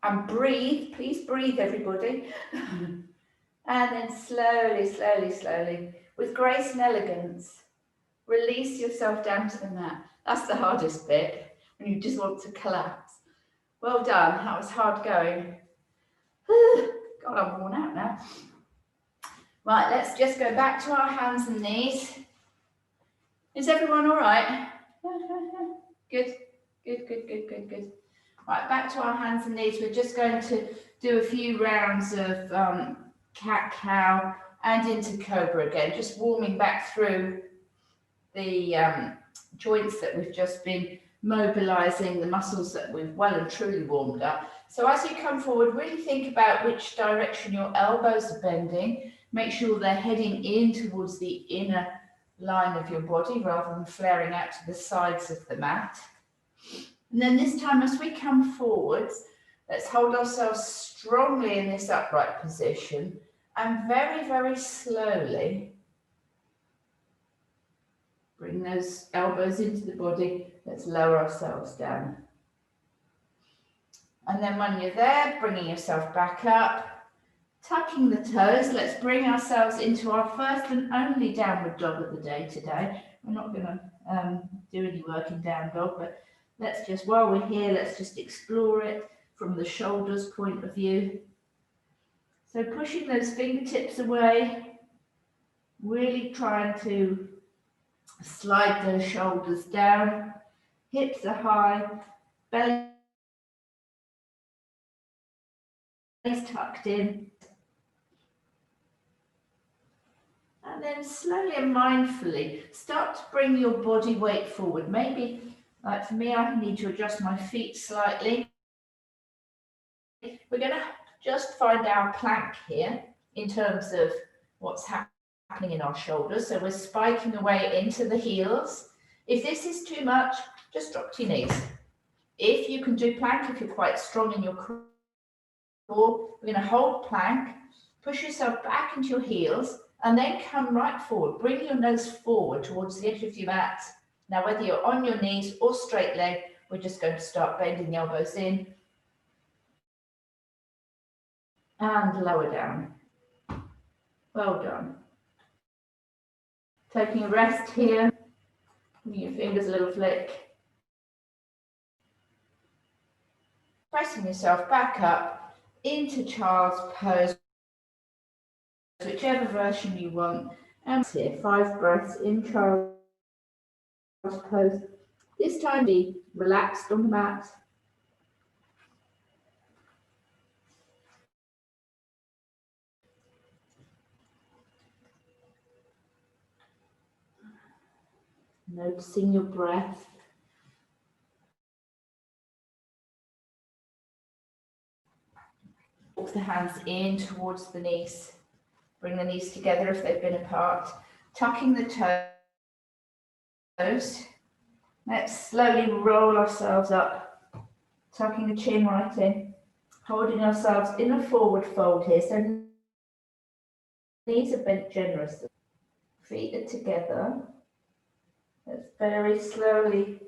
And breathe, please breathe, everybody. And then slowly, slowly, slowly, with grace and elegance, release yourself down to the mat. That's the hardest bit, when you just want to collapse. Well done, that was hard going. God, I'm worn out now. Right, let's just go back to our hands and knees. Is everyone all right? Good, good, good, good, good, good. Right, back to our hands and knees. We're just going to do a few rounds of cat-cow and into cobra again, just warming back through the joints that we've just been mobilizing, the muscles that we've well and truly warmed up. So as you come forward, really think about which direction your elbows are bending. Make sure they're heading in towards the inner line of your body rather than flaring out to the sides of the mat. And then this time, as we come forwards, let's hold ourselves strongly in this upright position, and very, very slowly bring those elbows into the body. Let's lower ourselves down. And then when you're there, bringing yourself back up, tucking the toes. Let's bring ourselves into our first and only downward dog of the day today. We're not going to do any work in down dog, but let's just, while we're here, let's just explore it from the shoulders point of view. So pushing those fingertips away, really trying to slide those shoulders down, hips are high, belly is tucked in. And then slowly and mindfully start to bring your body weight forward. Maybe, like for me, I need to adjust my feet slightly. We're going to just find our plank here in terms of what's happening in our shoulders. So we're spiking away into the heels. If this is too much, just drop to your knees. If you can do plank, if you're quite strong in your core, we're going to hold plank, push yourself back into your heels, and then come right forward. Bring your nose forward towards the edge of your mat. Now, whether you're on your knees or straight leg, we're just going to start bending the elbows in and lower down. Well done. Taking a rest here. Giving your fingers a little flick. Pressing yourself back up into child's pose, whichever version you want. And here, 5 breaths in child's pose. This time be relaxed on the mat. Noticing your breath. Walk the hands in towards the knees. Bring the knees together if they've been apart. Tucking the toes. Let's slowly roll ourselves up. Tucking the chin right in. Holding ourselves in a forward fold here. So knees are bent generously. Feet are together. Let's very slowly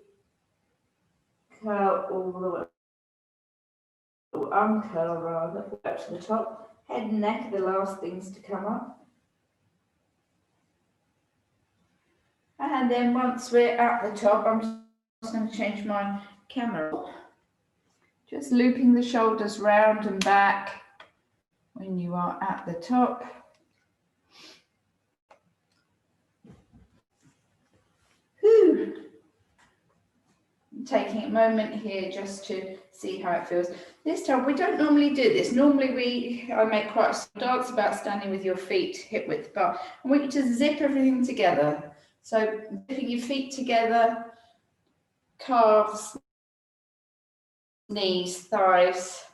curl all the way. Uncurl rather, back to the top. Head and neck are the last things to come up. And then once we're at the top, I'm just going to change my camera. Just looping the shoulders round and back when you are at the top. Whew. Taking a moment here just to see how it feels. This time, we don't normally do this. Normally I make quite a dance about standing with your feet hip width apart. I want you to zip everything together. So zipping your feet together, calves, knees, thighs.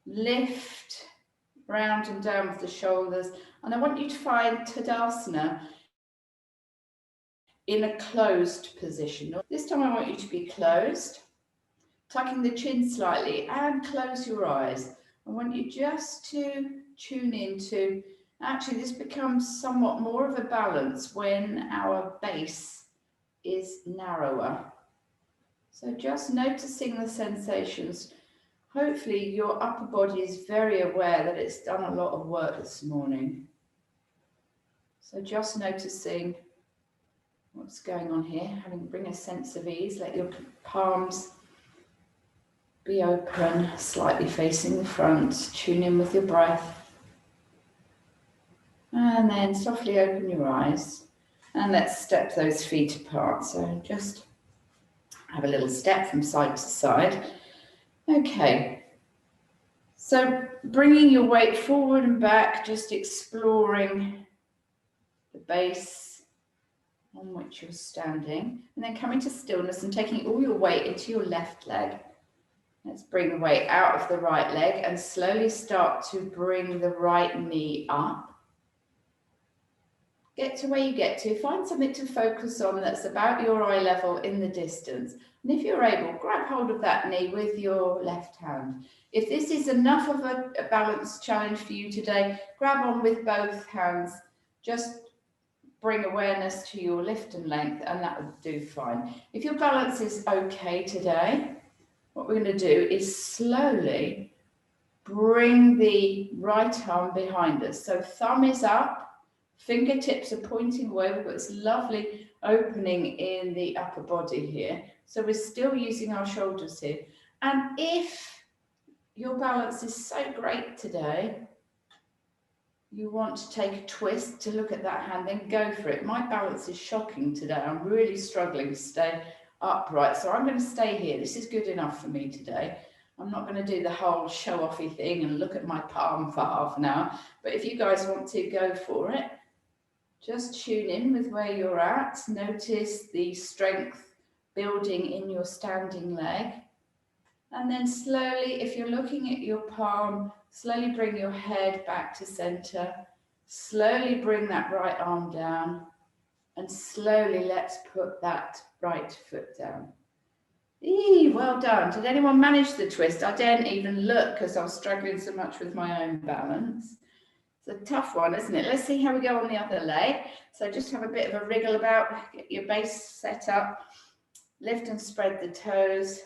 Lift round and down with the shoulders. And I want you to find Tadasana in a closed position. This time I want you to be closed, tucking the chin slightly and close your eyes. I want you just to tune into, actually this becomes somewhat more of a balance when our base is narrower. So just noticing the sensations. Hopefully your upper body is very aware that it's done a lot of work this morning. So just noticing what's going on here, bring a sense of ease, let your palms be open, slightly facing the front, tune in with your breath. And then softly open your eyes and let's step those feet apart. So just have a little step from side to side. Okay, so bringing your weight forward and back, just exploring the base on which you're standing, and then coming to stillness and taking all your weight into your left leg. Let's bring the weight out of the right leg and slowly start to bring the right knee up. Get to where you get to. Find something to focus on that's about your eye level in the distance. And if you're able, grab hold of that knee with your left hand. If this is enough of a balance challenge for you today, grab on with both hands. Just bring awareness to your lift and length, and that will do fine. If your balance is okay today, what we're going to do is slowly bring the right arm behind us. So thumb is up. Fingertips are pointing away. We've got this lovely opening in the upper body here. So we're still using our shoulders here. And if your balance is so great today, you want to take a twist to look at that hand, then go for it. My balance is shocking today. I'm really struggling to stay upright. So I'm going to stay here. This is good enough for me today. I'm not going to do the whole show-offy thing and look at my palm for half an hour. But if you guys want to, go for it. Just tune in with where you're at. Notice the strength building in your standing leg. And then slowly, if you're looking at your palm, slowly bring your head back to center. Slowly bring that right arm down. And slowly let's put that right foot down. Well done. Did anyone manage the twist? I didn't even look because I was struggling so much with my own balance. It's a tough one, isn't it? Let's see how we go on the other leg. So just have a bit of a wriggle about, get your base set up, lift and spread the toes.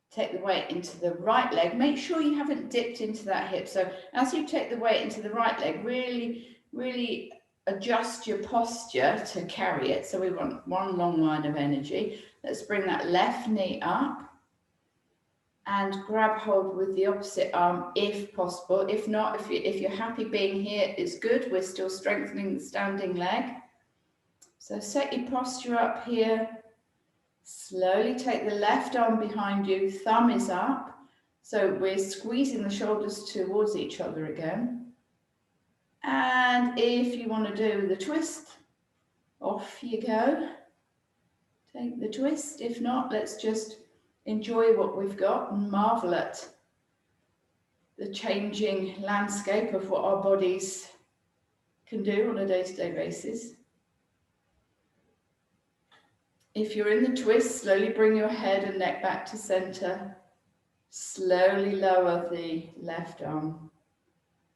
Take the weight into the right leg. Make sure you haven't dipped into that hip. So as you take the weight into the right leg, really adjust your posture to carry it. So we want one long line of energy. Let's bring that left knee up and grab hold with the opposite arm if possible. If not, if you're happy being here, it's good. We're still strengthening the standing leg. So set your posture up here. Slowly take the left arm behind you, thumb is up. So we're squeezing the shoulders towards each other again. And if you want to do the twist, Off you go. Take the twist. If not, let's just enjoy what we've got and marvel at the changing landscape of what our bodies can do on a day-to-day basis. If you're in the twist, slowly bring your head and neck back to center. Slowly lower the left arm.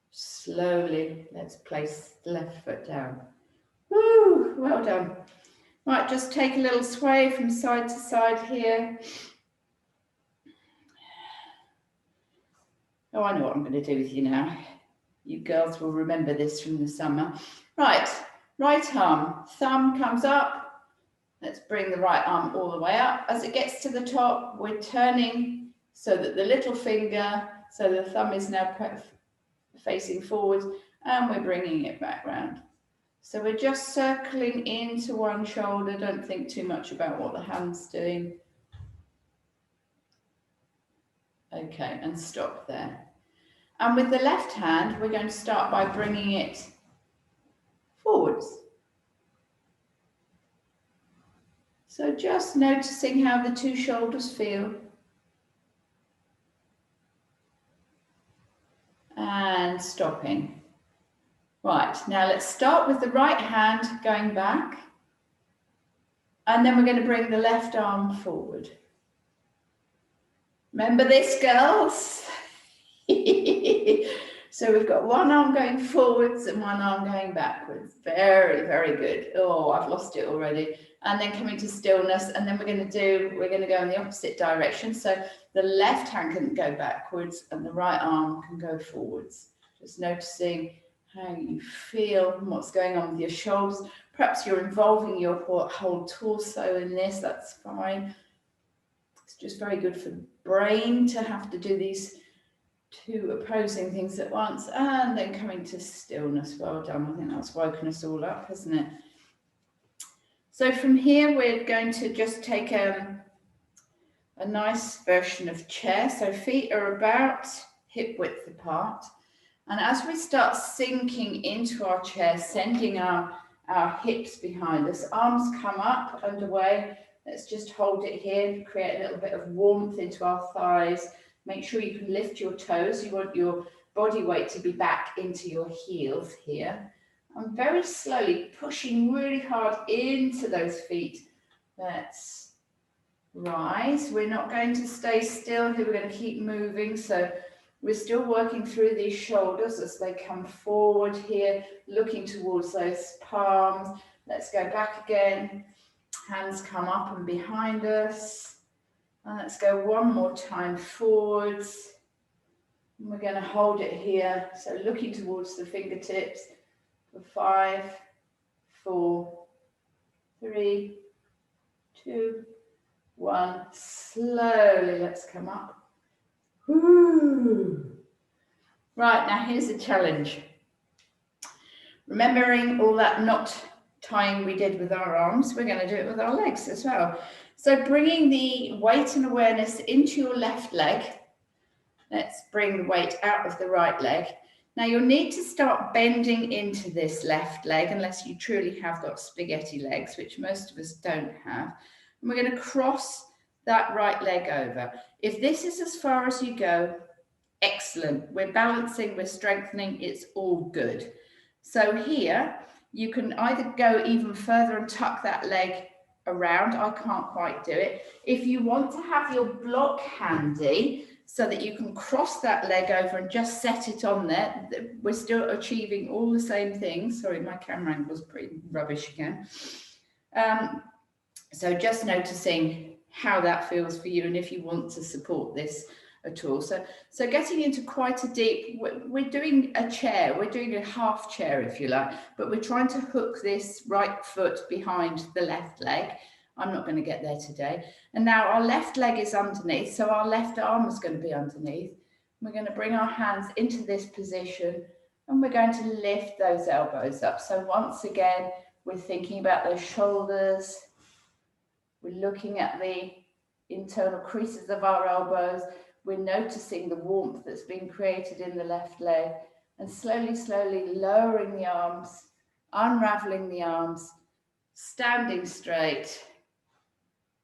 Slowly, let's place the left foot down. Woo, well done. Right, just take a little sway from side to side here. Oh, I know what I'm going to do with you now. You girls will remember this from the summer. Right, right arm, thumb comes up. Let's bring the right arm all the way up. As it gets to the top, we're turning so that the little finger, so the thumb is now facing forwards, and we're bringing it back round. So we're just circling into one shoulder. Don't think too much about what the hand's doing. Okay, and stop there. And with the left hand, we're going to start by bringing it forwards. So just noticing how the two shoulders feel. And stopping. Right, now let's start with the right hand going back. And then we're going to bring the left arm forward. Remember this, girls? So we've got one arm going forwards and one arm going backwards. Very, very good. Oh, I've lost it already. And then coming to stillness, and then we're going to go in the opposite direction. So the left hand can go backwards and the right arm can go forwards. Just noticing how you feel and what's going on with your shoulders. Perhaps you're involving your whole torso in this, that's fine. It's just very good for the brain to have to do these two opposing things at once. And then coming to stillness. Well done. I think that's woken us all up, hasn't it? So from here, we're going to just take a nice version of chair. So feet are about hip width apart. And as we start sinking into our chair, sending our hips behind us, arms come up and away. Let's just hold it here, create a little bit of warmth into our thighs. Make sure you can lift your toes. You want your body weight to be back into your heels here. And very slowly pushing really hard into those feet. Let's rise. We're not going to stay still here. We're going to keep moving. So we're still working through these shoulders as they come forward here, looking towards those palms. Let's go back again. Hands come up and behind us. And let's go one more time forwards. And we're going to hold it here. So looking towards the fingertips for 5, 4, 3, 2, 1. Slowly, let's come up. Woo. Right, now here's the challenge. Remembering all that knot tying we did with our arms, we're going to do it with our legs as well. So bringing the weight and awareness into your left leg. Let's bring the weight out of the right leg. Now you'll need to start bending into this left leg unless you truly have got spaghetti legs, which most of us don't have. And we're going to cross that right leg over. If this is as far as you go, excellent. We're balancing, we're strengthening, it's all good. So here, you can either go even further and tuck that leg around. I can't quite do it. If you want to have your block handy so that you can cross that leg over and just set it on there, we're still achieving all the same things. Sorry, my camera angle is pretty rubbish again. So just noticing how that feels for you and if you want to support this at all. So getting into quite a deep, we're doing a chair, we're doing a half chair if you like, but we're trying to hook this right foot behind the left leg. I'm not going to get there today. And now our left leg is underneath, so our left arm is going to be underneath. We're going to bring our hands into this position and we're going to lift those elbows up. So once again, we're thinking about those shoulders. We're looking at the internal creases of our elbows. We're noticing the warmth that's been created in the left leg and slowly, slowly lowering the arms, unraveling the arms, standing straight,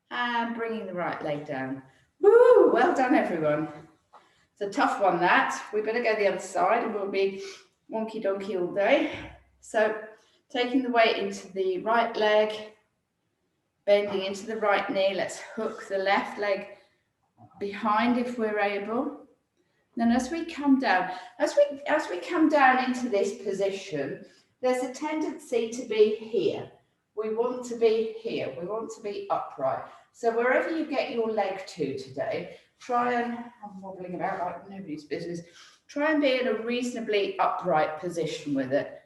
and bringing the right leg down. Woo, well done everyone. It's a tough one that. We better go the other side and we'll be wonky donkey all day. So taking the weight into the right leg, bending into the right knee. Let's hook the left leg behind if we're able. Then as we come down, as we come down into this position, there's a tendency to be here. We want to be here. We want to be upright. So wherever you get your leg to today, try and, I'm wobbling about like nobody's business, try and be in a reasonably upright position with it.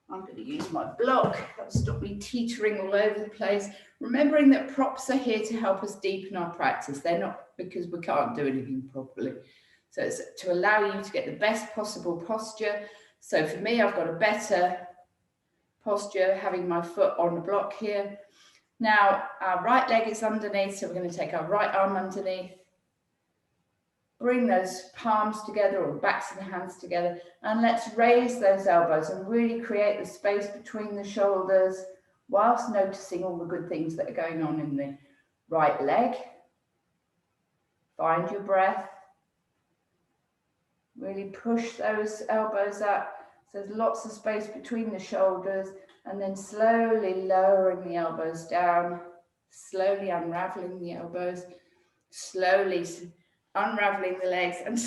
I'm going to use my block. That'll stop me teetering all over the place. Remembering that props are here to help us deepen our practice. They're not because we can't do anything properly. So it's to allow you to get the best possible posture. So for me, I've got a better posture having my foot on the block here. Now, our right leg is underneath, so we're going to take our right arm underneath. Bring those palms together or backs of the hands together, and let's raise those elbows and really create the space between the shoulders whilst noticing all the good things that are going on in the right leg. Find your breath. Really push those elbows up. So there's lots of space between the shoulders, and then slowly lowering the elbows down, slowly unraveling the elbows, slowly unraveling the legs, and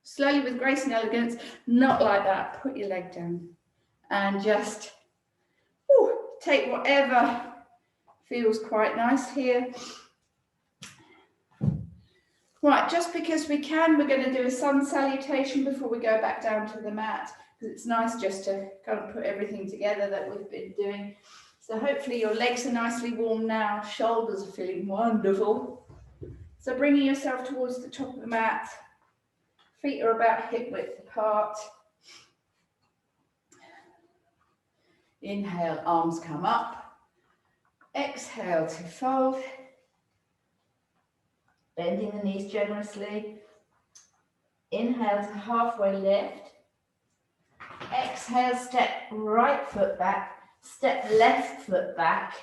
slowly with grace and elegance, not like that, put your leg down and just take whatever feels quite nice here. Right, just because we can, we're going to do a sun salutation before we go back down to the mat, because it's nice just to kind of put everything together that we've been doing. So hopefully your legs are nicely warm now, shoulders are feeling wonderful. So bringing yourself towards the top of the mat, feet are about hip width apart. Inhale, arms come up. Exhale to fold. Bending the knees generously. Inhale to halfway lift. Exhale, step right foot back, step left foot back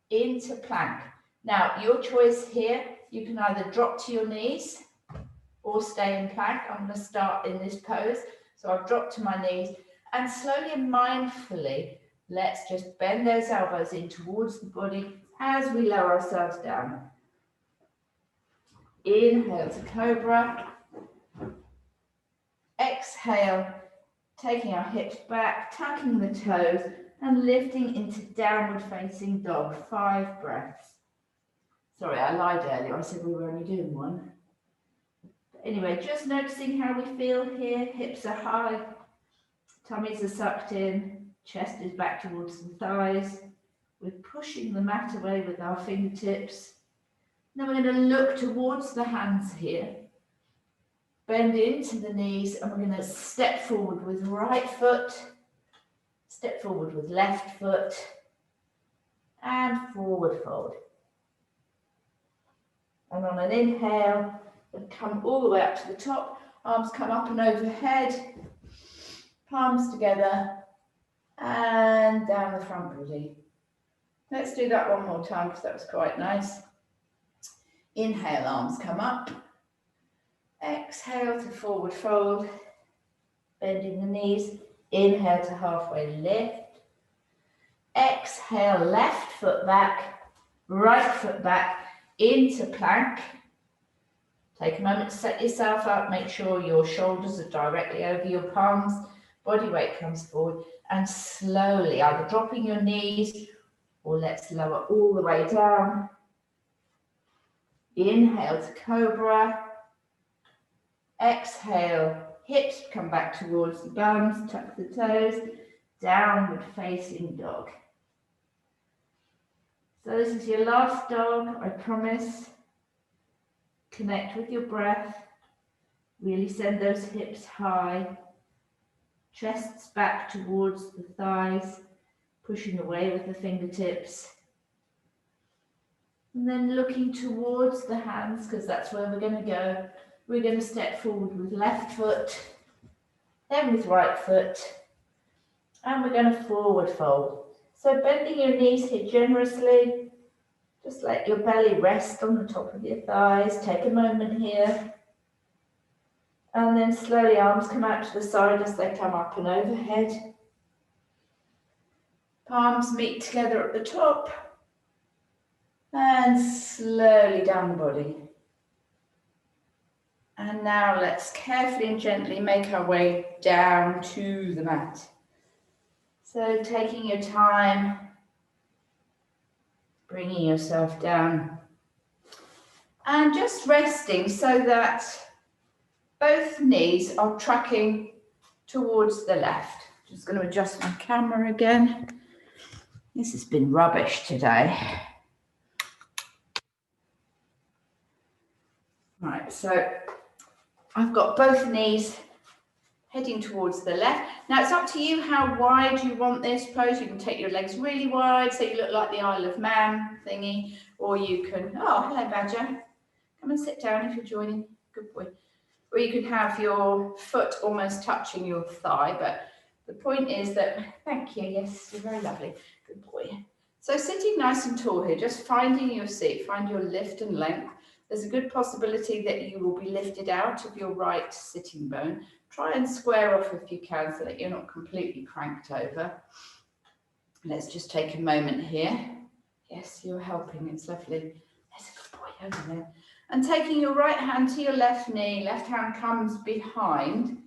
into plank. Now, your choice here, you can either drop to your knees or stay in plank. I'm going to start in this pose. So I've dropped to my knees, and slowly and mindfully, let's just bend those elbows in towards the body as we lower ourselves down. Inhale to cobra. Exhale, taking our hips back, tucking the toes, and lifting into downward facing dog. 5 breaths. Sorry, I lied earlier. I said we were only doing 1. But anyway, just noticing how we feel here. Hips are high, tummies are sucked in, chest is back towards the thighs. We're pushing the mat away with our fingertips. Now we're going to look towards the hands here. Bend into the knees, and we're going to step forward with right foot, step forward with left foot, and forward fold. And on an inhale, we'll come all the way up to the top, arms come up and overhead, palms together, and down the front body. Let's do that one more time because that was quite nice. Inhale, arms come up. Exhale to forward fold, bending the knees. Inhale to halfway lift. Exhale, left foot back, right foot back into plank. Take a moment to set yourself up. Make sure your shoulders are directly over your palms. Body weight comes forward, and slowly either dropping your knees or let's lower all the way down. Inhale to cobra. Exhale, hips come back towards the bums, tuck the toes, downward facing dog. So this is your last dog, I promise. Connect with your breath. Really send those hips high. Chests back towards the thighs, pushing away with the fingertips. And then looking towards the hands, because that's where we're going to go. We're going to step forward with left foot, then with right foot, and we're going to forward fold. So bending your knees here generously. Just let your belly rest on the top of your thighs. Take a moment here. And then slowly arms come out to the side as they come up and overhead. Palms meet together at the top. And slowly down the body. And now let's carefully and gently make our way down to the mat. So taking your time, bringing yourself down. And just resting so that both knees are tracking towards the left. Just going to adjust my camera again. This has been rubbish today. Right, so I've got both knees heading towards the left. Now it's up to you how wide you want this pose. You can take your legs really wide so you look like the Isle of Man thingy, or you can, oh, hello Badger. Come and sit down if you're joining. Good boy. Or you can have your foot almost touching your thigh, but the point is that, thank you, yes, you're very lovely. Good boy. So sitting nice and tall here, just finding your seat, find your lift and length. There's a good possibility that you will be lifted out of your right sitting bone. Try and square off if you can so that you're not completely cranked over. Let's just take a moment here. Yes, you're helping, it's lovely. There's a good boy over there. And taking your right hand to your left knee, left hand comes behind.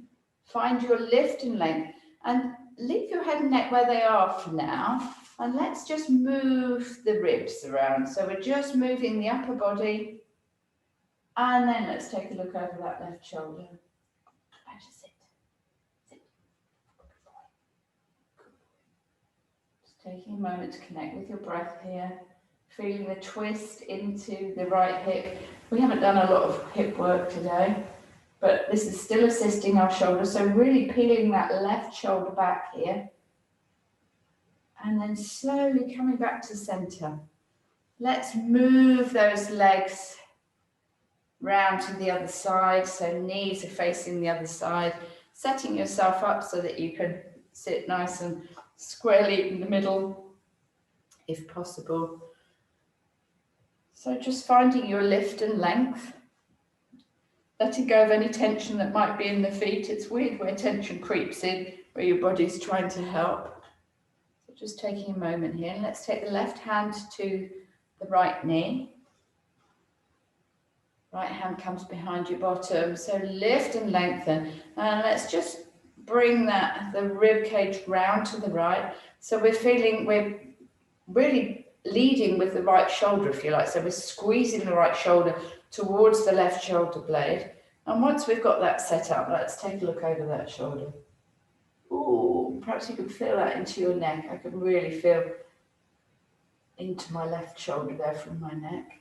Find your lift and length and leave your head and neck where they are for now. And let's just move the ribs around. So we're just moving the upper body. And then let's take a look over that left shoulder. Just sit. Sit. Just taking a moment to connect with your breath here. Feeling the twist into the right hip. We haven't done a lot of hip work today, but this is still assisting our shoulder. So really peeling that left shoulder back here. And then slowly coming back to center. Let's move those legs round to the other side. So knees are facing the other side. Setting yourself up so that you can sit nice and squarely in the middle, if possible. So just finding your lift and length, letting go of any tension that might be in the feet. It's weird where tension creeps in, where your body's trying to help. So just taking a moment here. And let's take the left hand to the right knee. Right hand comes behind your bottom. So lift and lengthen. And let's just bring the rib cage round to the right. So we're really leading with the right shoulder, if you like. So we're squeezing the right shoulder towards the left shoulder blade. And once we've got that set up, let's take a look over that shoulder. Ooh, perhaps you can feel that into your neck. I can really feel into my left shoulder there from my neck.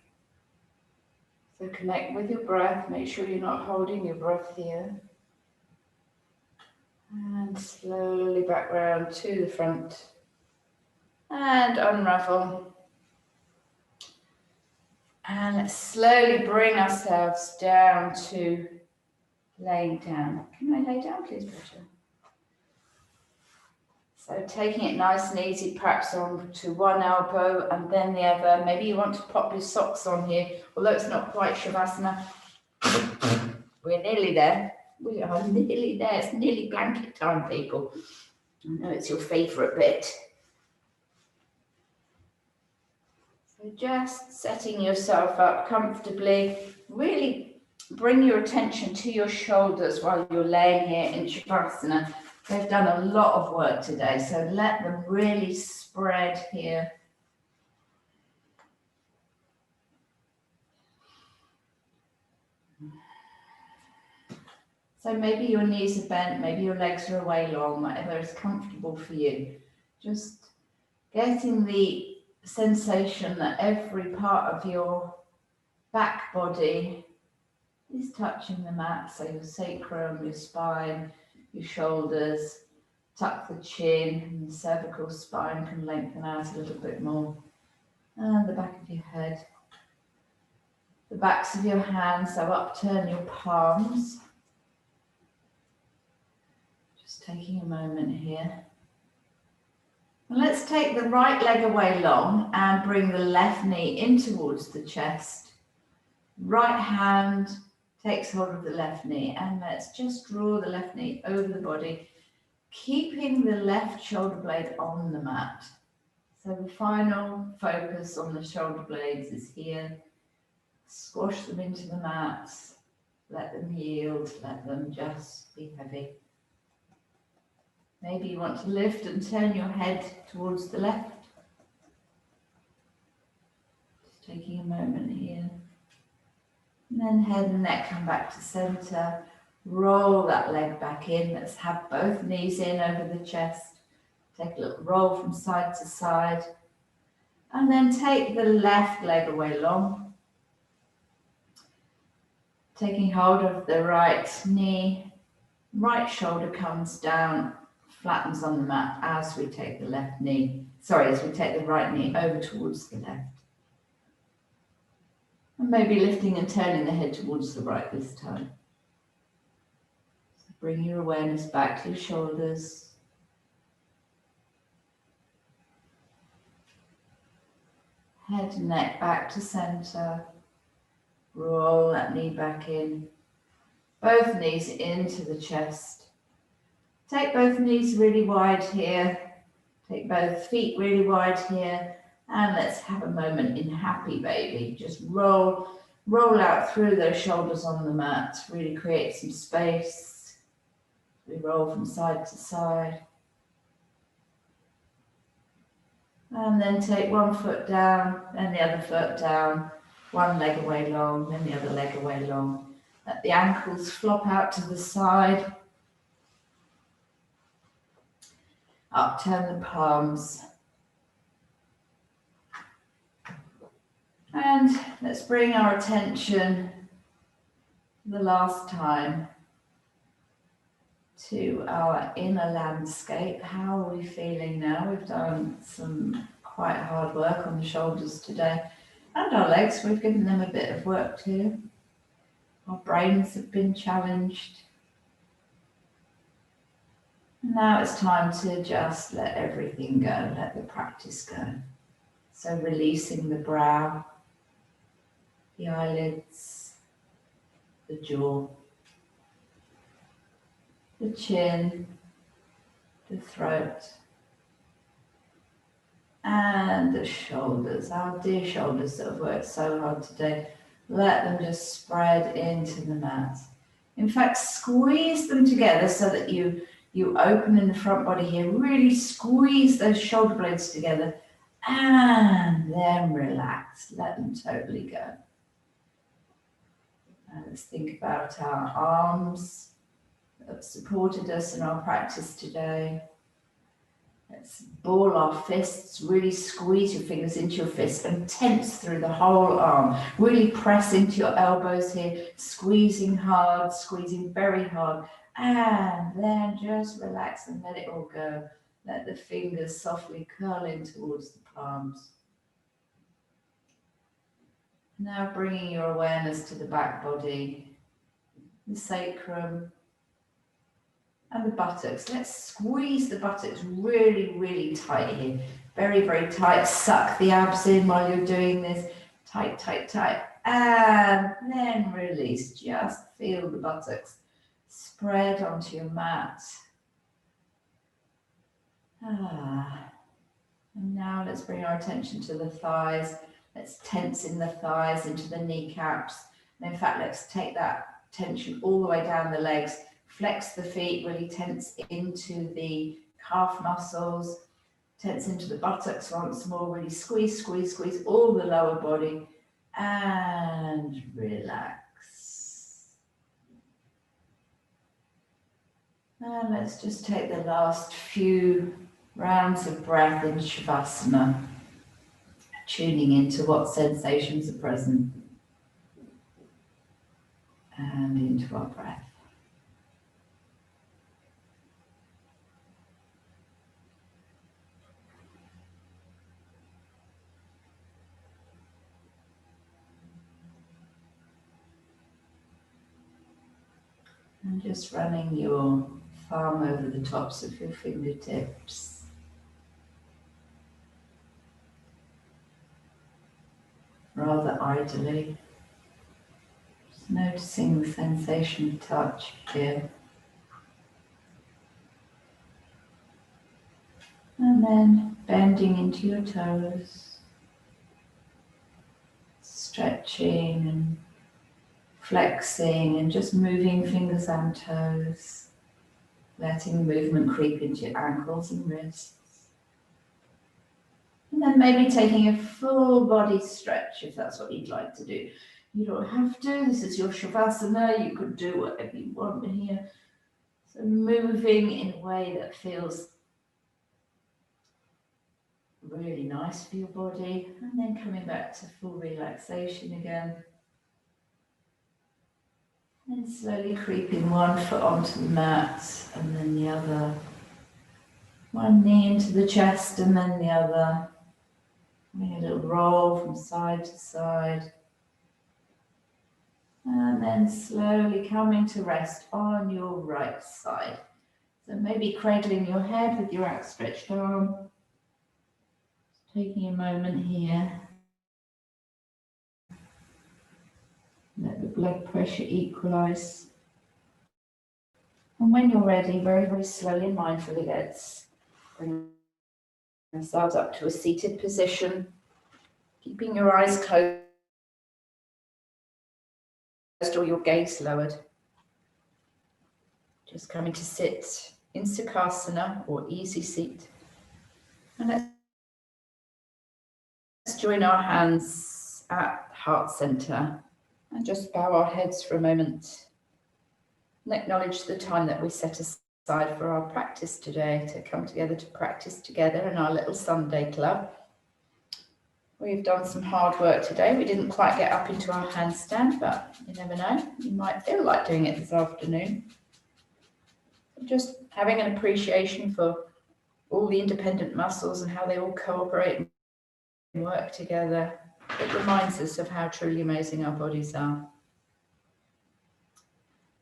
So connect with your breath. Make sure you're not holding your breath here. And slowly back round to the front. And unravel. And let's slowly bring ourselves down to laying down. Can I lay down, please, Bridget? So taking it nice and easy, perhaps on to one elbow and then the other. Maybe you want to pop your socks on here, although it's not quite Shavasana. We're nearly there. We are nearly there. It's nearly blanket time, people. I know it's your favourite bit. So just setting yourself up comfortably. Really bring your attention to your shoulders while you're laying here in Shavasana. They've done a lot of work today, so let them really spread here. So maybe your knees are bent, maybe your legs are away long, whatever is comfortable for you. Just getting the sensation that every part of your back body is touching the mat. So your sacrum, your spine, your shoulders, tuck the chin, and the cervical spine can lengthen out a little bit more. And the back of your head. The backs of your hands, so upturn your palms. Just taking a moment here. And let's take the right leg away long and bring the left knee in towards the chest. Right hand takes hold of the left knee, and let's just draw the left knee over the body, keeping the left shoulder blade on the mat. So the final focus on the shoulder blades is here. Squash them into the mat, let them yield, let them just be heavy. Maybe you want to lift and turn your head towards the left. Just taking a moment here. And then head and neck come back to center. Roll that leg back in. Let's have both knees in over the chest. Take a little roll from side to side. And then take the left leg away long. Taking hold of the right knee. Right shoulder comes down, flattens on the mat as we take the left knee. As we take the right knee over towards the left. And maybe lifting and turning the head towards the right this time. So bring your awareness back to your shoulders. Head and neck back to center. Roll that knee back in. Both knees into the chest. Take both knees really wide here. Take both feet really wide here. And let's have a moment in happy baby. Just roll out through those shoulders on the mat. Really create some space. We roll from side to side. And then take one foot down, then the other foot down. One leg away long, then the other leg away long. Let the ankles flop out to the side. Upturn the palms. And let's bring our attention the last time to our inner landscape. How are we feeling now? We've done some quite hard work on the shoulders today and our legs. We've given them a bit of work too. Our brains have been challenged. Now it's time to just let everything go, let the practice go. So releasing the brow, the eyelids, the jaw, the chin, the throat, and the shoulders, our dear shoulders that have worked so hard today. Let them just spread into the mat. In fact, squeeze them together so that you open in the front body here. Really squeeze those shoulder blades together and then relax. Let them totally go. And let's think about our arms that have supported us in our practice today. Let's ball our fists, really squeeze your fingers into your fists and tense through the whole arm. Really press into your elbows here, squeezing hard, squeezing very hard. And then just relax and let it all go. Let the fingers softly curl in towards the palms. Now bringing your awareness to the back body, the sacrum, and the buttocks. Let's squeeze the buttocks really, really tight here. Very, very tight. Suck the abs in while you're doing this. Tight, tight, tight. And then release. Just feel the buttocks spread onto your mat. And now let's bring our attention to the thighs. Let's tense in the thighs into the kneecaps. And in fact, let's take that tension all the way down the legs. Flex the feet, really tense into the calf muscles. Tense into the buttocks once more. Really squeeze, squeeze, squeeze all the lower body. And relax. And let's just take the last few rounds of breath in Shavasana, tuning into what sensations are present and into our breath. And just running your thumb over the tops of your fingertips. rather idly. Just noticing the sensation of touch here. And then bending into your toes, stretching and flexing and just moving fingers and toes, letting movement creep into your ankles and wrists. And then maybe taking a full body stretch if that's what you'd like to do. You don't have to, this is your Shavasana, you could do whatever you want here. So moving in a way that feels really nice for your body, and then coming back to full relaxation again. And slowly creeping one foot onto the mat and then the other. One knee into the chest and then the other. Having a little roll from side to side. And then slowly coming to rest on your right side. So maybe cradling your head with your outstretched arm. Taking a moment here. Let the blood pressure equalize. And when you're ready, very, very slowly and mindfully, let's bring ourselves up to a seated position, keeping your eyes closed or your gaze lowered. Just coming to sit in Sukhasana or easy seat. And let's join our hands at heart center and just bow our heads for a moment and acknowledge the time that we set aside for our practice today, to come together to practice together in our little Sunday club. We've done some hard work today. We didn't quite get up into our handstand, but you never know. You might feel like doing it this afternoon. Just having an appreciation for all the independent muscles and how they all cooperate and work together. It reminds us of how truly amazing our bodies are.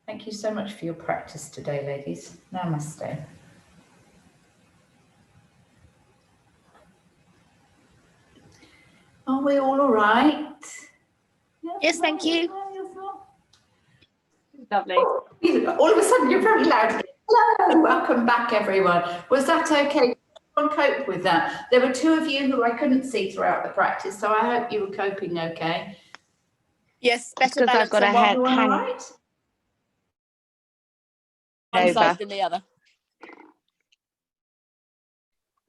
Thank you so much for your practice today, ladies. Namaste. Are we all right? Yes, thank you. Lovely. All of a sudden, you're very loud. Hello, welcome back, everyone. Was that okay? Everyone cope with that? There were two of you who I couldn't see throughout the practice, so I hope you were coping okay. Yes, better Because I've balance got a on one head Everyone all hang right? over. side than the other.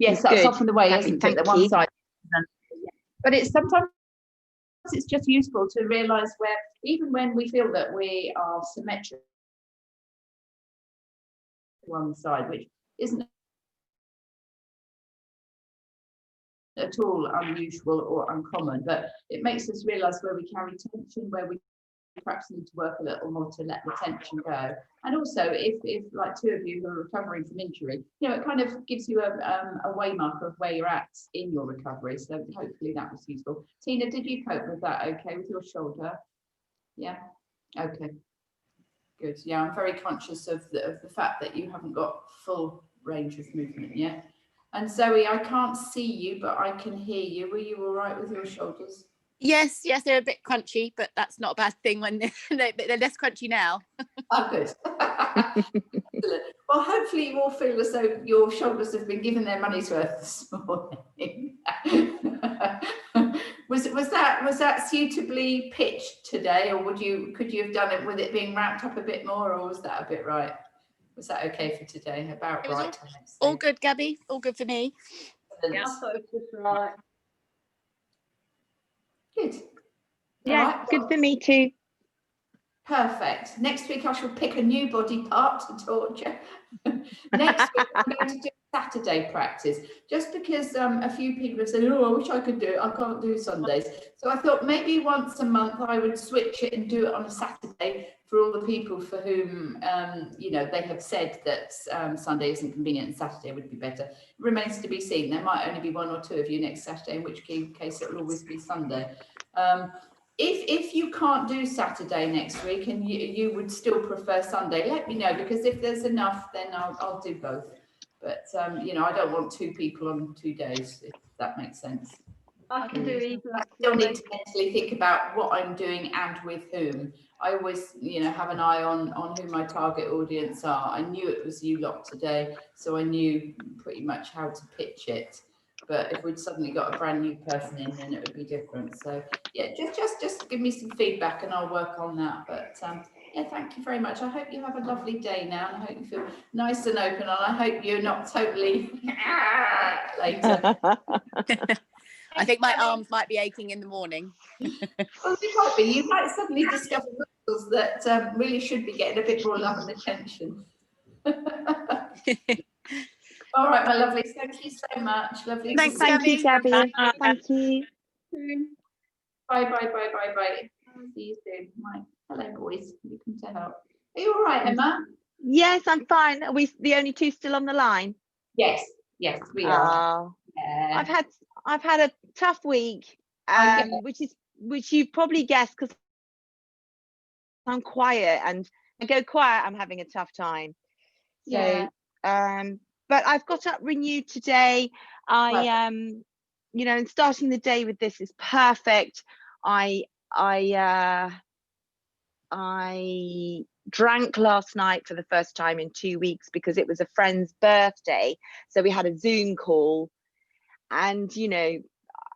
Yes, that's Good. often the way, Happy, isn't it? thank That one you. side. But it's sometimes it's just useful to realise where, even when we feel that we are symmetric one side, which isn't at all unusual or uncommon, but it makes us realise where we carry tension, where we perhaps need to work a little more to let the tension go. And also, if like two of you who are recovering from injury, you know, it kind of gives you a way marker of where you're at in your recovery. So hopefully that was useful. Tina, did you cope with that okay with your shoulder? Yeah. Okay. Good. Yeah, I'm very conscious of the fact that you haven't got full range of movement yet. And Zoe, I can't see you, but I can hear you. Were you all right with your shoulders? Yes, they're a bit crunchy, but that's not a bad thing when they're less crunchy now. Oh, good. Excellent. Well, hopefully you all feel as though your shoulders have been given their money's worth this morning. Was that suitably pitched today, or could you have done it with it being wrapped up a bit more, or was that a bit right? Was that okay for today? About It was right? all good, Gabby. All good for me. Yeah. I thought it was just right. Good. Yeah, All right. good for me too. Perfect. Next week I shall pick a new body part to torture. Next week I'm going to do Saturday practice, just because a few people have said, oh, I wish I could do it. I can't do Sundays. So I thought maybe once a month I would switch it and do it on a Saturday for all the people for whom, you know, they have said that Sunday isn't convenient and Saturday would be better. It remains to be seen. There might only be one or two of you next Saturday, in which case it will always be Sunday. If you can't do Saturday next week and you would still prefer Sunday, let me know, because if there's enough, then I'll do both. But you know, I don't want two people on 2 days, if that makes sense. I can do either. Still need to mentally think about what I'm doing and with whom. I always, have an eye on who my target audience are. I knew it was you lot today, so I knew pretty much how to pitch it. But if we'd suddenly got a brand new person in, then it would be different. So yeah, just give me some feedback and I'll work on that. But yeah, thank you very much. I hope you have a lovely day now, and I hope you feel nice and open, and I hope you're not totally later. I think my arms might be aching in the morning. Well, it might be. You might suddenly discover muscles that really should be getting a bit more love and attention. All right, my lovelies. Thank you so much. Lovely. Thanks, Thank you, Gabby. Gabby. Bye. Thank you. Bye, bye, bye, bye, bye. See you soon. Right. Hello, boys. You come to help. Are you all right, Emma? Yes, I'm fine. Are we the only two still on the line? Yes, we are. Oh, Yeah. I've had a tough week, I get it. which you probably guessed because I'm quiet, and I go quiet, I'm having a tough time. So Yeah. but I've got up renewed today. I and starting the day with this is perfect. I drank last night for the first time in 2 weeks because it was a friend's birthday, so we had a Zoom call, and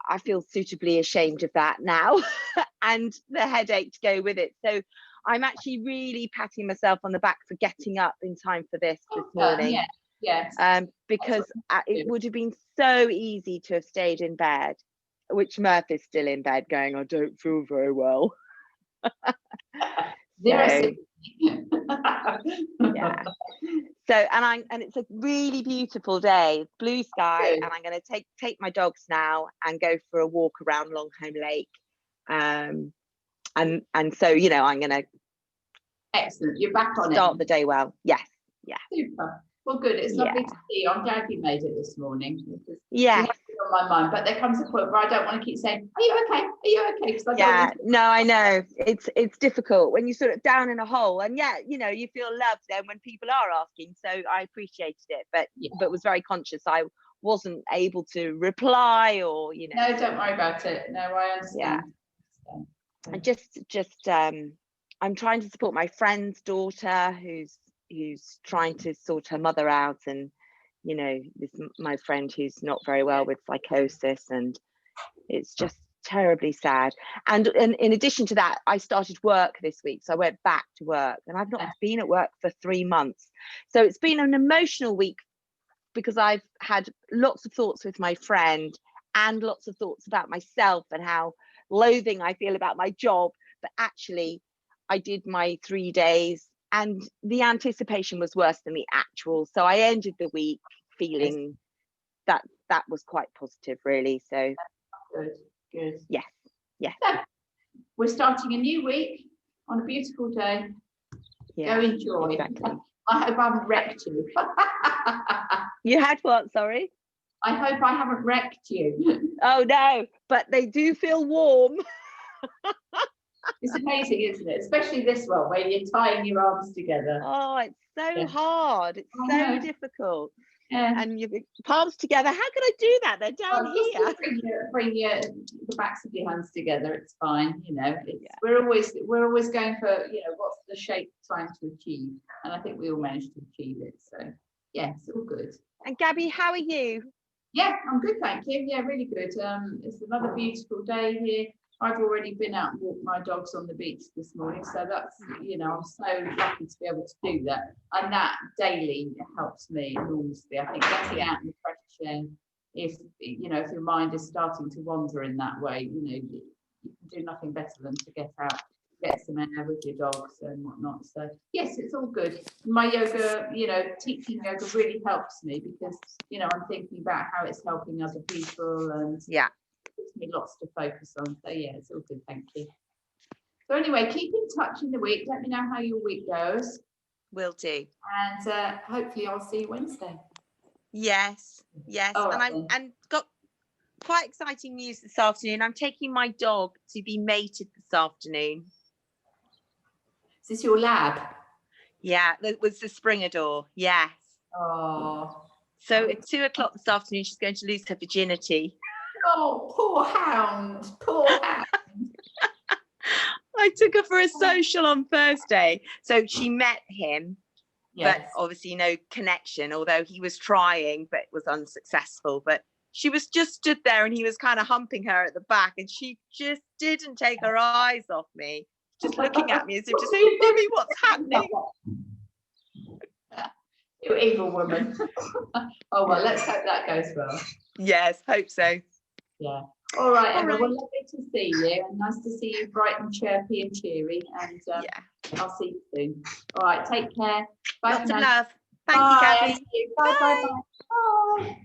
I feel suitably ashamed of that now and the headache to go with it. So I'm actually really patting myself on the back for getting up in time for this morning. Yeah. Yes. Because it would have been so easy to have stayed in bed, which Murph is still in bed going, I don't feel very well. Zero. Yeah. So and it's a really beautiful day, blue sky, Good. and I'm going to take my dogs now and go for a walk around Longholm Lake. And so I'm going to Excellent. You're back on start it. the day well. Yes. Yeah. Super. Well, good. It's lovely to see you. I'm glad you made it this morning. Because Yeah. you have been on my mind, but there comes a point where I don't want to keep saying, "Are you okay? Are you okay?" Because I don't. No, I know it's difficult when you're sort of down in a hole, and you feel loved then when people are asking. So I appreciated it, but was very conscious I wasn't able to reply or. No, don't worry about it. No, I understand. Yeah. And just I'm trying to support my friend's daughter who's trying to sort her mother out, and this my friend who's not very well with psychosis, and it's just terribly sad. And in addition to that, I started work this week, so I went back to work, and I've not been at work for 3 months. So it's been an emotional week because I've had lots of thoughts with my friend and lots of thoughts about myself and how loathing I feel about my job. But actually I did my 3 days and the anticipation was worse than the actual, so I ended the week feeling that was quite positive, really. So good. Yes. So we're starting a new week on a beautiful day. Go enjoy. Exactly. I hope I haven't wrecked you. You had what? Sorry? I hope I haven't wrecked you. Oh no, but they do feel warm. It's amazing, isn't it? Especially this one where you're tying your arms together. Oh, it's so hard. It's so difficult. Yeah. And your palms together. How can I do that? They're down here. Bring the backs of your hands together. It's fine. We're always going for what's the shape trying to achieve, and I think we all managed to achieve it. So yeah, it's all good. And Gabby, how are you? Yeah, I'm good, thank you. Yeah, really good. It's another beautiful day here. I've already been out and walked my dogs on the beach this morning, so that's I'm so lucky to be able to do that, and that daily helps me enormously. I think getting out in the fresh air, if your mind is starting to wander in that way, you can do nothing better than to get out, get some air with your dogs and whatnot. So yes, it's all good. My yoga, teaching yoga really helps me because I'm thinking about how it's helping other people, and gives me lots to focus on. So yeah, it's all good, thank you. So anyway, keep in touch in the week. Let me know how your week goes. Will do. And hopefully I'll see you Wednesday. Yes. And got quite exciting news this afternoon. I'm taking my dog to be mated this afternoon. Is this your lab? Yeah, that was the Springador. Yes. Oh. So at 2 o'clock this afternoon, she's going to lose her virginity. Oh, poor hound, poor hound. I took her for a social on Thursday. So she met him, Yes. but obviously no connection, although he was trying, but was unsuccessful. But she was just stood there and he was kind of humping her at the back and she just didn't take her eyes off me, just looking at me as if to say, Mummy, what's happening? You evil woman. Oh, well, let's hope that goes well. Yes, hope so. Yeah. All right, All Emma, right. well, lovely to see you and nice to see you bright and chirpy and cheery. And Yeah. I'll see you soon. All right, take care. Bye. Lots for of now. love. Thank Bye. you, Gabby. Bye. Bye. Bye. Bye.